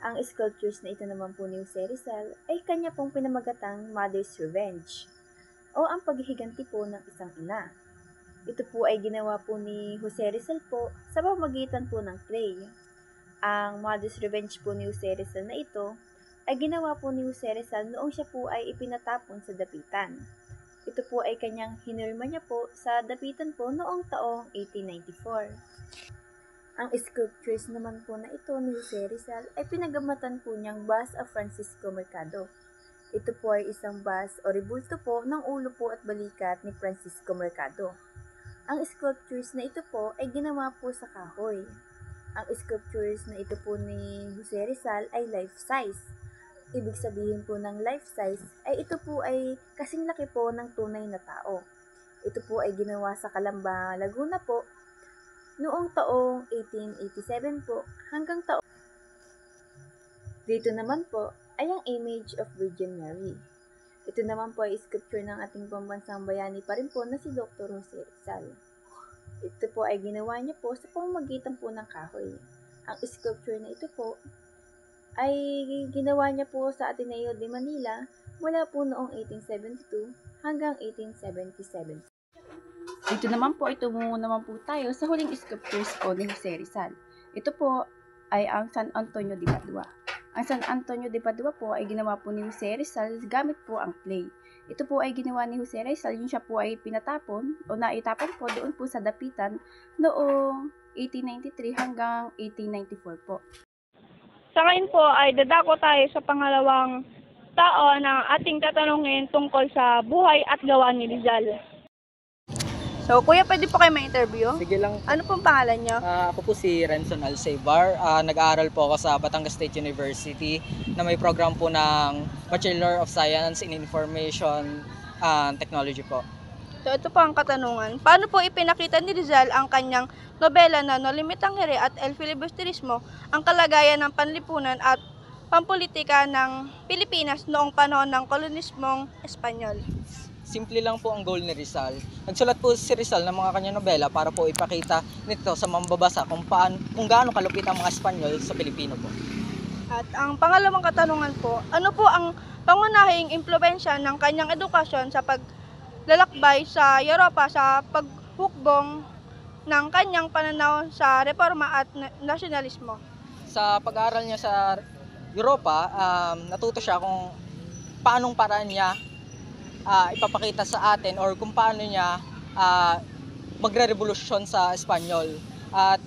Ang sculptures na ito naman po ni Jose Rizal ay kanya pong pinamagatang Mother's Revenge o ang paghihiganti po ng isang ina. Ito po ay ginawa po ni Jose Rizal po sa pamamagitan po ng clay. Ang Mother's Revenge po ni Jose Rizal na ito ay ginawa po ni Jose Rizal noong siya po ay ipinatapon sa Dapitan. Ito po ay kanyang hinirma niya po sa Dapitan po noong taong 1894. Ang sculptures naman po na ito ni Jose Rizal ay pinagamatan po niyang Bust of Francisco Mercado. Ito po ay isang bust o rebulto po ng ulo po at balikat ni Francisco Mercado. Ang sculptures na ito po ay ginawa po sa kahoy. Ang sculptures na ito po ni Jose Rizal ay life-size. Ibig sabihin po ng life-size ay ito po ay kasing laki po ng tunay na tao. Ito po ay ginawa sa Calamba, Laguna po noong taong 1887 po hanggang taong. Dito naman po ay ang image of Virgin Mary. Ito naman po ay sculpture ng ating pambansang bayani pa rin po na si Dr. Jose Rizal. Ito po ay ginawa niya po sa pamamagitan po ng kahoy. Ang sculpture na ito po ay ginawa niya po sa Ateneo de Manila mula po noong 1872 hanggang 1877. Dito naman po ay tumungo naman po tayo sa huling sculptures po ni Jose Rizal. Ito po ay ang San Antonio de Padua. Ang San Antonio de Padua po ay ginawa po ni Jose Rizal gamit po ang clay. Ito po ay ginawa ni Jose Rizal, yung siya po ay pinatapon o naitapon po doon po sa Dapitan noong 1893 hanggang 1894 po. Sa ngayon po ay dadako tayo sa pangalawang tao na ating tatanungin tungkol sa buhay at gawa ni Rizal. So, kuya, pwede po kayo ma-interview? Sige lang. Ano pong pangalan nyo? Ako po si Renson Alcebar. Nag-aaral po ako sa Batangas State University na may program po ng Bachelor of Science in Information Technology po. So, ito po ang katanungan. Paano po ipinakita ni Rizal ang kanyang nobela na No Limitang Here at El Filibusterismo, ang kalagayan ng panlipunan at pampolitika ng Pilipinas noong panahon ng kolonismong Espanyol? simple lang po ang goal ni Rizal. Nagsulat po si Rizal ng mga kanyang nobela para po ipakita nito sa mambabasa kung gaano kalupit ang mga Espanyol sa Pilipino po. At ang pangalawang katanungan po, ano po ang pangunahing impluwensya ng kanyang edukasyon sa paglalakbay sa Europa sa paghukbong ng kanyang pananaw sa reforma at nasyonalismo? Sa pag-aaral niya sa Europa, natuto siya kung paanong paraan niya ipapakita sa atin or kung paano niya magre-revolusyon sa Espanyol. At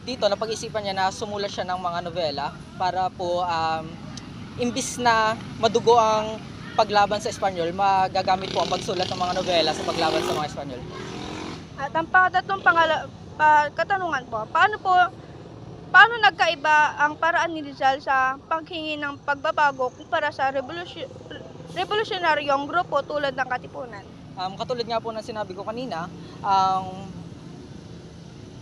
dito napag-isipan niya na sumulat siya ng mga nobela para po imbis na madugo ang paglaban sa Espanyol, magagamit po ang pagsulat ng mga nobela sa paglaban sa mga Espanyol. At ang pangatatlong katanungan po, paano nagkaiba ang paraan ni Rizal sa paghingi ng pagbabago kumpara sa revolusyonaryong grupo tulad ng Katipunan? Katulad nga po ng sinabi ko kanina,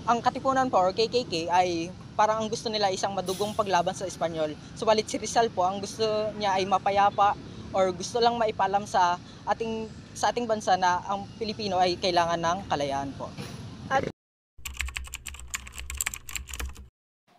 ang Katipunan po or KKK ay parang ang gusto nila isang madugong paglaban sa Espanyol. Subalit si Rizal po, ang gusto niya ay mapayapa or gusto lang maipalam sa ating bansa na ang Pilipino ay kailangan ng kalayaan po.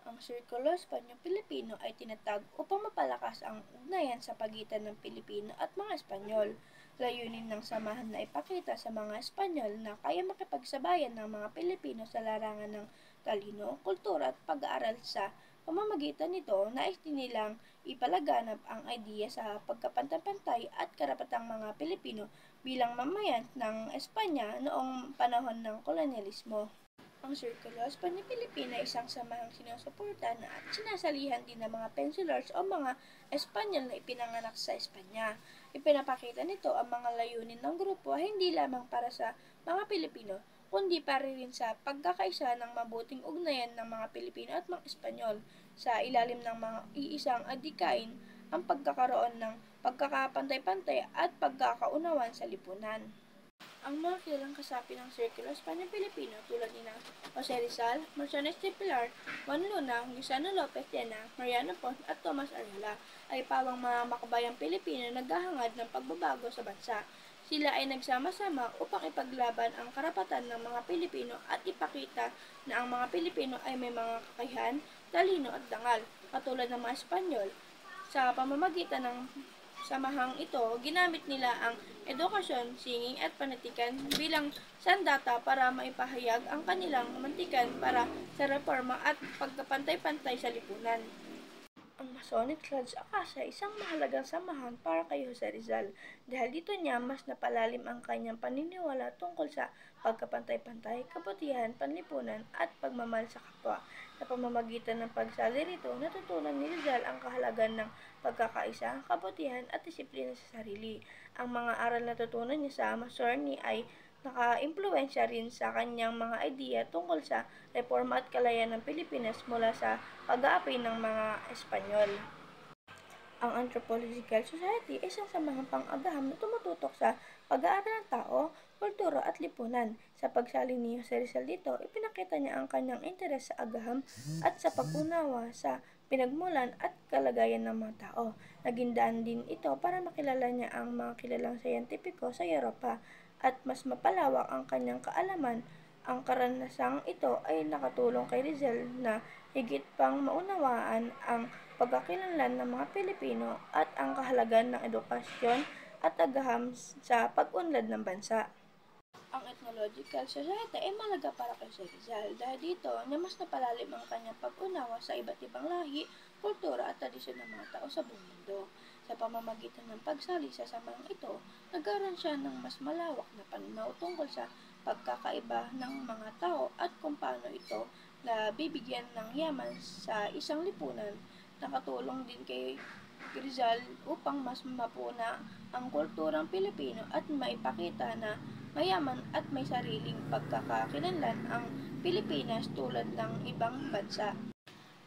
Ang Sirkulo Espanyol-Pilipino ay tinatag upang mapalakas ang ugnayan sa pagitan ng Pilipino at mga Espanyol. Layunin ng samahan na ipakita sa mga Espanyol na kaya makipagsabayan ng mga Pilipino sa larangan ng talino, kultura at pag-aaral. Sa pamamagitan nito, nais nilang ipalaganap ang ideya sa pagkapantay-pantay at karapatang mga Pilipino bilang mamayan ng Espanya noong panahon ng kolonyalismo. Ang Sirkulo Espanyol-Pilipino ay isang samahang sinusuportahan at sinasalihan din ng mga pensilers o mga Espanyol na ipinanganak sa Espanya. Ipinapakita nito ang mga layunin ng grupo ay hindi lamang para sa mga Pilipino, kundi para rin sa pagkakaisa ng mabuting ugnayan ng mga Pilipino at mga Espanyol sa ilalim ng mga iisang adhikain, ang pagkakaroon ng pagkakapantay-pantay at pagkakaunawan sa lipunan. Ang mga kilalang kasapi ng Sirkulo Espanyol-Pilipino tulad ni Jose Rizal, Mercedes de Pilar, Juan Luna, Gisano Lopez Llena, Mariano Pons at Tomas Ayala ay pawang mga makabayang Pilipino na naghahangad ng pagbabago sa bansa. Sila ay nagsama-sama upang ipaglaban ang karapatan ng mga Pilipino at ipakita na ang mga Pilipino ay may mga kakayahan, talino at dangal, katulad ng mga Espanyol. Sa pamamagitan ng samahang ito, ginamit nila ang edukasyon, singing at panitikan bilang sandata para maipahayag ang kanilang mantikan para sa reforma at pagkapantay-pantay sa lipunan. Ang Masonic Lodge Acacia ay isang mahalagang samahan para kay Jose Rizal dahil dito niya mas napalalim ang kanyang paniniwala tungkol sa pagkapantay-pantay, kabutihan, panlipunan at pagmamahal sa kapwa. Sa pamamagitan ng pagsali rito, natutunan ni Rizal ang kahalagan ng pagkakaisa, kabutihan at disiplina sa sarili. Ang mga aral na natutunan niya sa Masoni ay naka-impluwensya rin sa kanyang mga ideya tungkol sa reforma at kalayaan ng Pilipinas mula sa pag-aapi ng mga Espanyol. Ang Anthropological Society ay isang samahang pang-agaham na tumututok sa pag-aaral ng tao, kultura at lipunan. Sa pagsali ni Jose Rizal dito, ipinakita niya ang kanyang interes sa agaham at sa pag-unawa sa pinagmulan at kalagayan ng mga tao. Naging daan din ito para makilala niya ang mga kilalang siyentipiko sa Europa at mas mapalawak ang kanyang kaalaman. Ang karanasang ito ay nakatulong kay Rizal na higit pang maunawaan ang pagkakilanlan ng mga Pilipino at ang kahalagan ng edukasyon at agaham sa pag-unlad ng bansa. Ang Ethnological Society ay malaga para kay Rizal dahil dito niya mas napalalim ang kanyang pag-unawa sa iba't ibang lahi, kultura at tradisyon ng mga tao sa buong mundo. Sa pamamagitan ng pagsali sa samahang ito, nagkaroon siya ng mas malawak na pananaw tungkol sa pagkakaiba ng mga tao at kung paano ito na bibigyan ng yaman sa isang lipunan. Nakatulong din kay Rizal upang mas mapuna ang kulturang Pilipino at maipakita na mayaman at may sariling pagkakakilanlan ang Pilipinas tulad ng ibang bansa.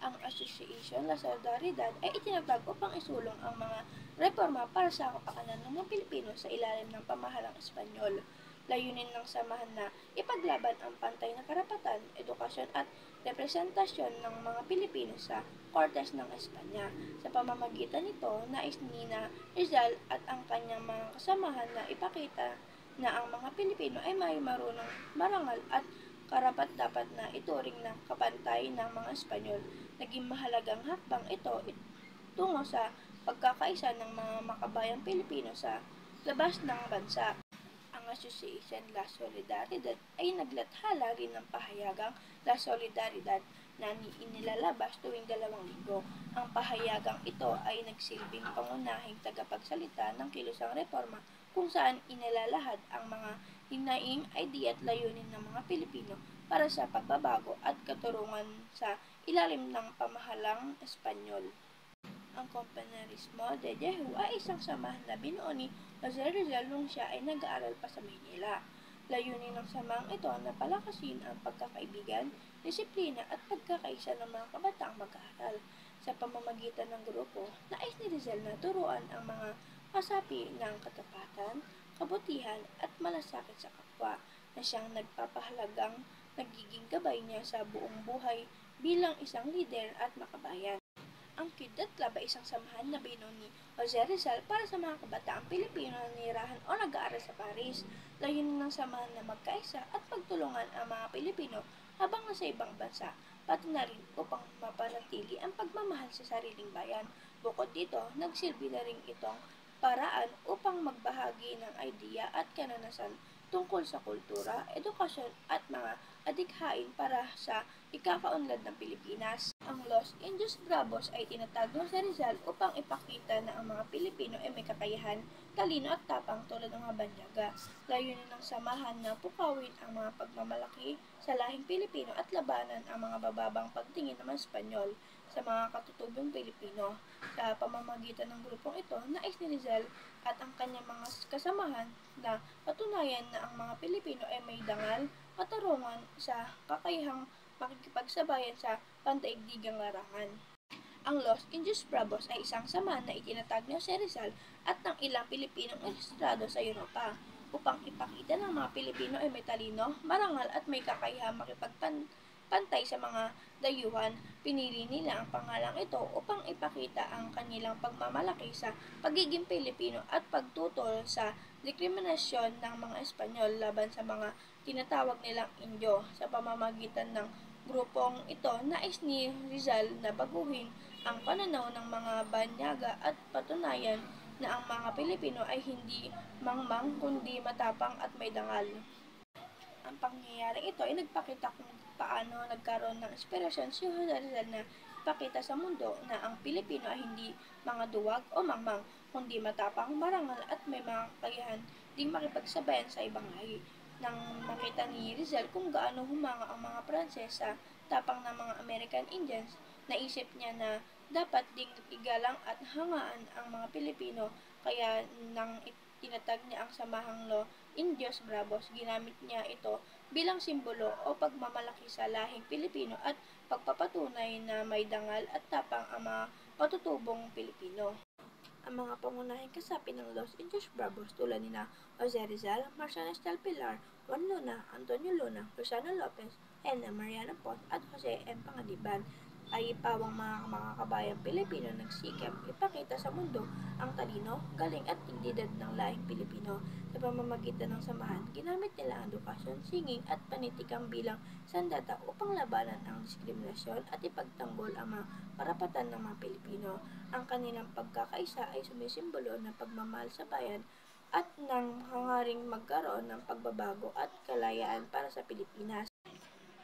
Ang Association La Solidaridad ay itinatag upang isulong ang mga reforma para sa kapakanan ng mga Pilipino sa ilalim ng pamahalang Espanyol. Layunin ng samahan na ipaglaban ang pantay na karapatan, edukasyon at representasyon ng mga Pilipino sa Kortes ng Espanya. Sa pamamagitan nito, nais ni Rizal at ang kanyang mga kasamahan na ipakita na ang mga Pilipino ay may marunong, marangal at karapat-dapat na ituring na kapantay ng mga Espanyol. Naging mahalagang hakbang ito tungo sa pagkakaisa ng mga makabayang Pilipino sa labas ng bansa. Ang Association La Solidaridad ay naglathala rin ng pahayagang La Solidaridad na inilalabas tuwing 2 linggo. Ang pahayagang ito ay nagsilbing pangunahing tagapagsalita ng kilusang reforma kung saan inilalahad ang mga hinaing idea at layunin ng mga Pilipino para sa pagbabago at katurungan sa ilalim ng pamahalang Espanyol. Ang Compañerismo de Jehu ay isang samahan na binuo ni Jose Rizal nung siya ay nag-aaral pa sa Maynila. Layunin ng samahang ito na palakasin ang pagkakaibigan, disiplina at pagkakaisa ng mga kabataang mag-aaral. Sa pamamagitan ng grupo, nais ni Rizal na turuan ang mga kasapi ng katapatan, kabutihan at malasakit sa kapwa na siyang nagpapahalagang nagiging gabay niya sa buong buhay bilang isang lider at makabayan. Ang Kidlat Club ay isang samahan na binuo ni Jose Rizal para sa mga kabataang Pilipino na nirahan o nag-aaral sa Paris. Layunin ng samahan na magkaisa at pagtulungan ang mga Pilipino habang nasa ibang bansa, pati na rin upang mapanatili ang pagmamahal sa sariling bayan. Bukod dito, nagsilbi na rin itong paraan upang magbahagi ng idea at kananasan tungkol sa kultura, edukasyon at mga adikhain para sa ikakaunlad ng Pilipinas. Ang Los Indios Bravos ay tinatag ng Jose Rizal upang ipakita na ang mga Pilipino ay may kakayahan, talino at tapang tulad ng mga Banyaga. Layunin ng samahan na pukawin ang mga pagmamalaki sa lahing Pilipino at labanan ang mga bababang pagtingin ng mga Espanyol sa mga katutubong Pilipino. Sa pamamagitan ng grupong ito, nais ni Rizal at ang kanyang mga kasamahan na patunayan na ang mga Pilipino ay may dangal, katarungan sa kakayahang makikipagsabayan sa pandaigdigang larangan. Ang Los Indios Bravos ay isang samahan na itinatag ni Jose Rizal at ng ilang Pilipinong ilustrado sa Europa upang ipakita ng mga Pilipino ay may talino, marangal at may kakayahang makipagpantay sa mga dayuhan. Pinili nila ang pangalang ito upang ipakita ang kanilang pagmamalaki sa pagiging Pilipino at pagtutol sa diskriminasyon ng mga Espanyol laban sa mga tinatawag nilang Indio. Sa pamamagitan ng grupong ito, nais ni Rizal na baguhin ang pananaw ng mga Banyaga at patunayan na ang mga Pilipino ay hindi mangmang kundi matapang at may dangal. Ang pangyayaring ito ay nagpakita kung paano nagkaroon ng inspirasyon si Jose Rizal na ipakita sa mundo na ang Pilipino ay hindi mga duwag o mangmang, kundi matapang, marangal at may mga kakayahan ding makipagsabayan sa ibang lahi. Nang makita ni Rizal kung gaano humanga ang mga Pranses sa tapang ng mga American Indians, naisip niya na dapat ding igalang at hangaan ang mga Pilipino, kaya nang tinatag niya ang samahang Los Indios Bravos, ginamit niya ito bilang simbolo o pagmamalaki sa lahing Pilipino at pagpapatunay na may dangal at tapang ang mga patutubong Pilipino. Ang mga pangunahing kasapi ng Los Indios Bravos tulad nina Jose Rizal, Marcianes del Pilar, Juan Luna, Antonio Luna, Rosano Lopez, Hena Mariano Pot at Jose M. Pangaliban ay pawang mga kabayang Pilipino nagsikap ipakita sa mundo ang talino, galing at dignidad ng lahing Pilipino. Sa pamamagitan ng samahan, ginamit nila ang edukasyon, singing at panitikang bilang sandata upang labanan ang diskriminasyon at ipagtanggol ang mga karapatan ng mga Pilipino. Ang kanilang pagkakaisa ay sumisimbolo ng pagmamahal sa bayan at ng hangaring magkaroon ng pagbabago at kalayaan para sa Pilipinas.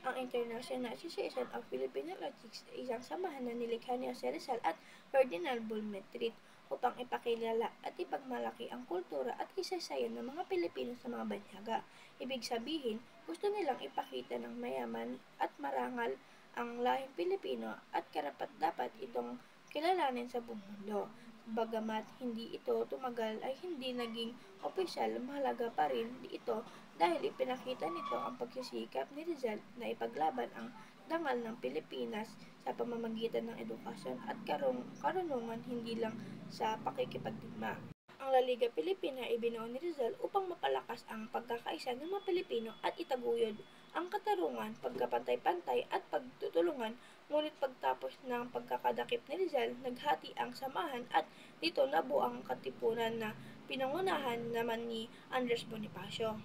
Ang International Association of Filipino Logistics ay isang samahan na nilikha ni Jose Rizal at Ferdinand Bulmetrit upang ipakilala at ipagmalaki ang kultura at kasaysayan ng mga Pilipino sa mga Banyaga. Ibig sabihin, gusto nilang ipakita ng mayaman at marangal ang lahing Pilipino at karapat-dapat itong kilalanin sa buong mundo. Bagamat hindi ito tumagal ay hindi naging opisyal, mahalaga pa rin ito dahil ipinakita nito ang pagsisikap ni Rizal na ipaglaban ang dangal ng Pilipinas sa pamamagitan ng edukasyon at karunungan, hindi lang sa pakikipagdigma. Ang La Liga Pilipina ay binuo ni Rizal upang mapalakas ang pagkakaisa ng mga Pilipino at itaguyod ang katarungan, pagkapantay-pantay at pagtutulungan. Ngunit pagtapos ng pagkakadakip ni Rizal, naghati ang samahan at dito nabuo ang katipunan na pinangunahan naman ni Andres Bonifacio.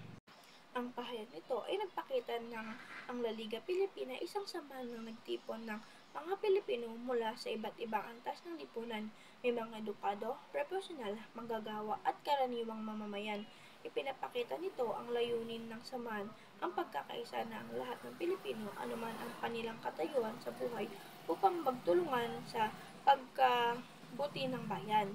Ang pahayag nito ay nagpakita ng ang La Liga Pilipina isang samahan ng nagtipon ng mga Pilipino mula sa iba't ibang antas ng lipunan. May mga edukado, profesional, manggagawa at karaniwang mamamayan. Ipinapakita nito ang layunin ng samahan, ang pagkakaisa ng lahat ng Pilipino anuman ang kanilang katayuan sa buhay upang magtulungan sa pagkabuti ng bayan.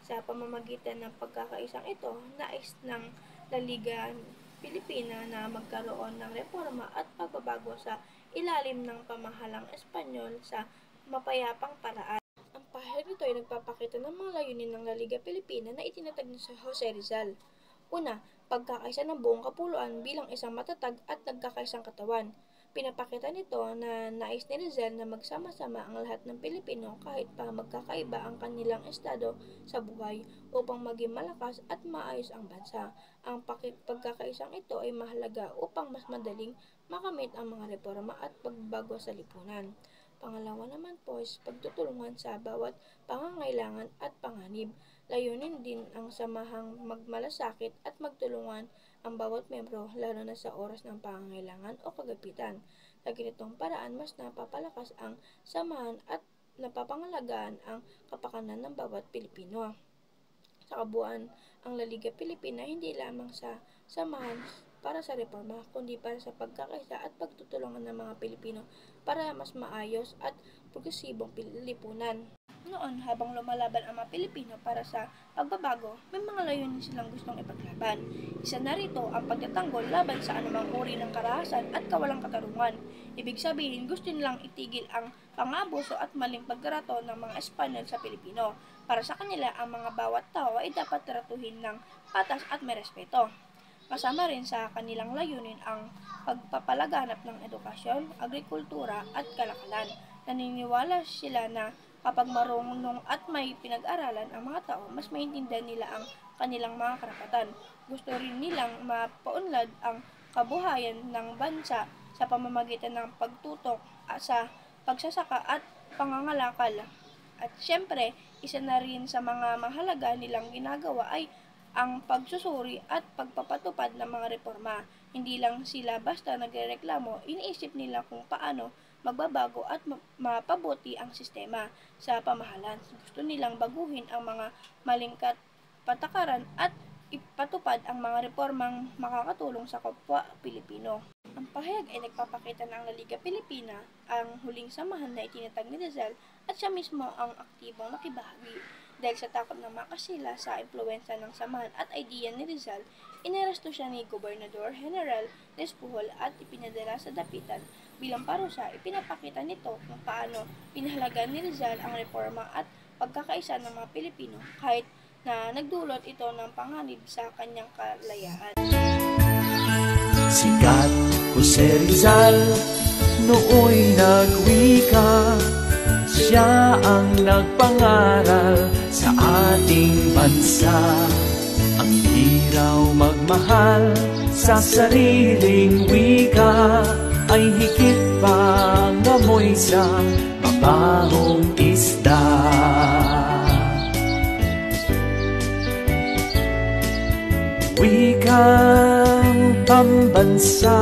Sa pamamagitan ng pagkakaisang ito, nais ng La Liga Pilipina na magkaroon ng reforma at pagbabago sa ilalim ng pamahalang Espanyol sa mapayapang paraan. Ang pahayag nito ay nagpapakita ng mga layunin ng La Liga Pilipina na itinatag ni Jose Rizal. Una, pagkakaisa ng buong kapuluan bilang isang matatag at nagkakaisang katawan. Pinapakita nito na nais ni Rizal na magsama-sama ang lahat ng Pilipino kahit pa magkakaiba ang kanilang estado sa buhay upang maging malakas at maayos ang bansa. Ang pagkakaisang ito ay mahalaga upang mas madaling makamit ang mga reforma at pagbabago sa lipunan. Pangalawa naman po is pagtutulungan sa bawat pangangailangan at panganib. Layunin din ang samahang magmalasakit at magtulungan ang bawat membro lalo na sa oras ng pangangailangan o kagapitan. Sa ganitong paraan, mas napapalakas ang samahan at napapangalagaan ang kapakanan ng bawat Pilipino. Sa kabuuan, ang La Liga Pilipina hindi lamang sa samahan para sa reforma, kundi para sa pagkakaisa at pagtutulungan ng mga Pilipino para mas maayos at progresibong lipunan. Noon, habang lumalaban ang mga Pilipino para sa pagbabago, may mga layunin silang gustong ipaglaban. Isa na rito ang pagtatanggol laban sa anumang uri ng karahasan at kawalang katarungan. Ibig sabihin, gusto nilang itigil ang pang-abuso at maling pagtrato ng mga Espanyol sa Pilipino. Para sa kanila, ang mga bawat tao ay dapat tratuhin ng patas at may respeto. Kasama rin sa kanilang layunin ang pagpapalaganap ng edukasyon, agrikultura at kalakalan. Naniniwala sila na kapag marunong at may pinag-aralan ang mga tao, mas maintindihan nila ang kanilang mga karapatan. Gusto rin nilang mapaunlad ang kabuhayan ng bansa sa pamamagitan ng pagtutok sa pagsasaka at pangangalakal. At syempre, isa na rin sa mga mahalaga nilang ginagawa ay ang pagsusuri at pagpapatupad ng mga reforma. Hindi lang sila basta nagrereklamo, iniisip nila kung paano magbabago at mapabuti ang sistema sa pamahalan. Gusto nilang baguhin ang mga maling patakaran at ipatupad ang mga reformang makakatulong sa kapwa Pilipino. Ang pahayag ay nagpapakita ng La Liga Pilipina, ang huling samahan na itinatag ni Rizal at siya mismo ang aktibong nakibahagi. Dahil sa takot na makasila sa impluwensya ng samahan at idea ni Rizal, inaresto siya ni Gobernador General Despujol at ipinadala sa dapitan. Bilang parusa, ipinapakita nito kung paano pinahalagan ni Rizal ang reforma at pagkakaisa ng mga Pilipino kahit na nagdulot ito ng panganib sa kanyang kalayaan. Sikat Jose Rizal, nooy nagwika, siya ang nagpangaral sa ating bansa. Ang hiraw magmahal sa sariling wika ay higit pang amoy sa mabahong isda. Wikang pambansa.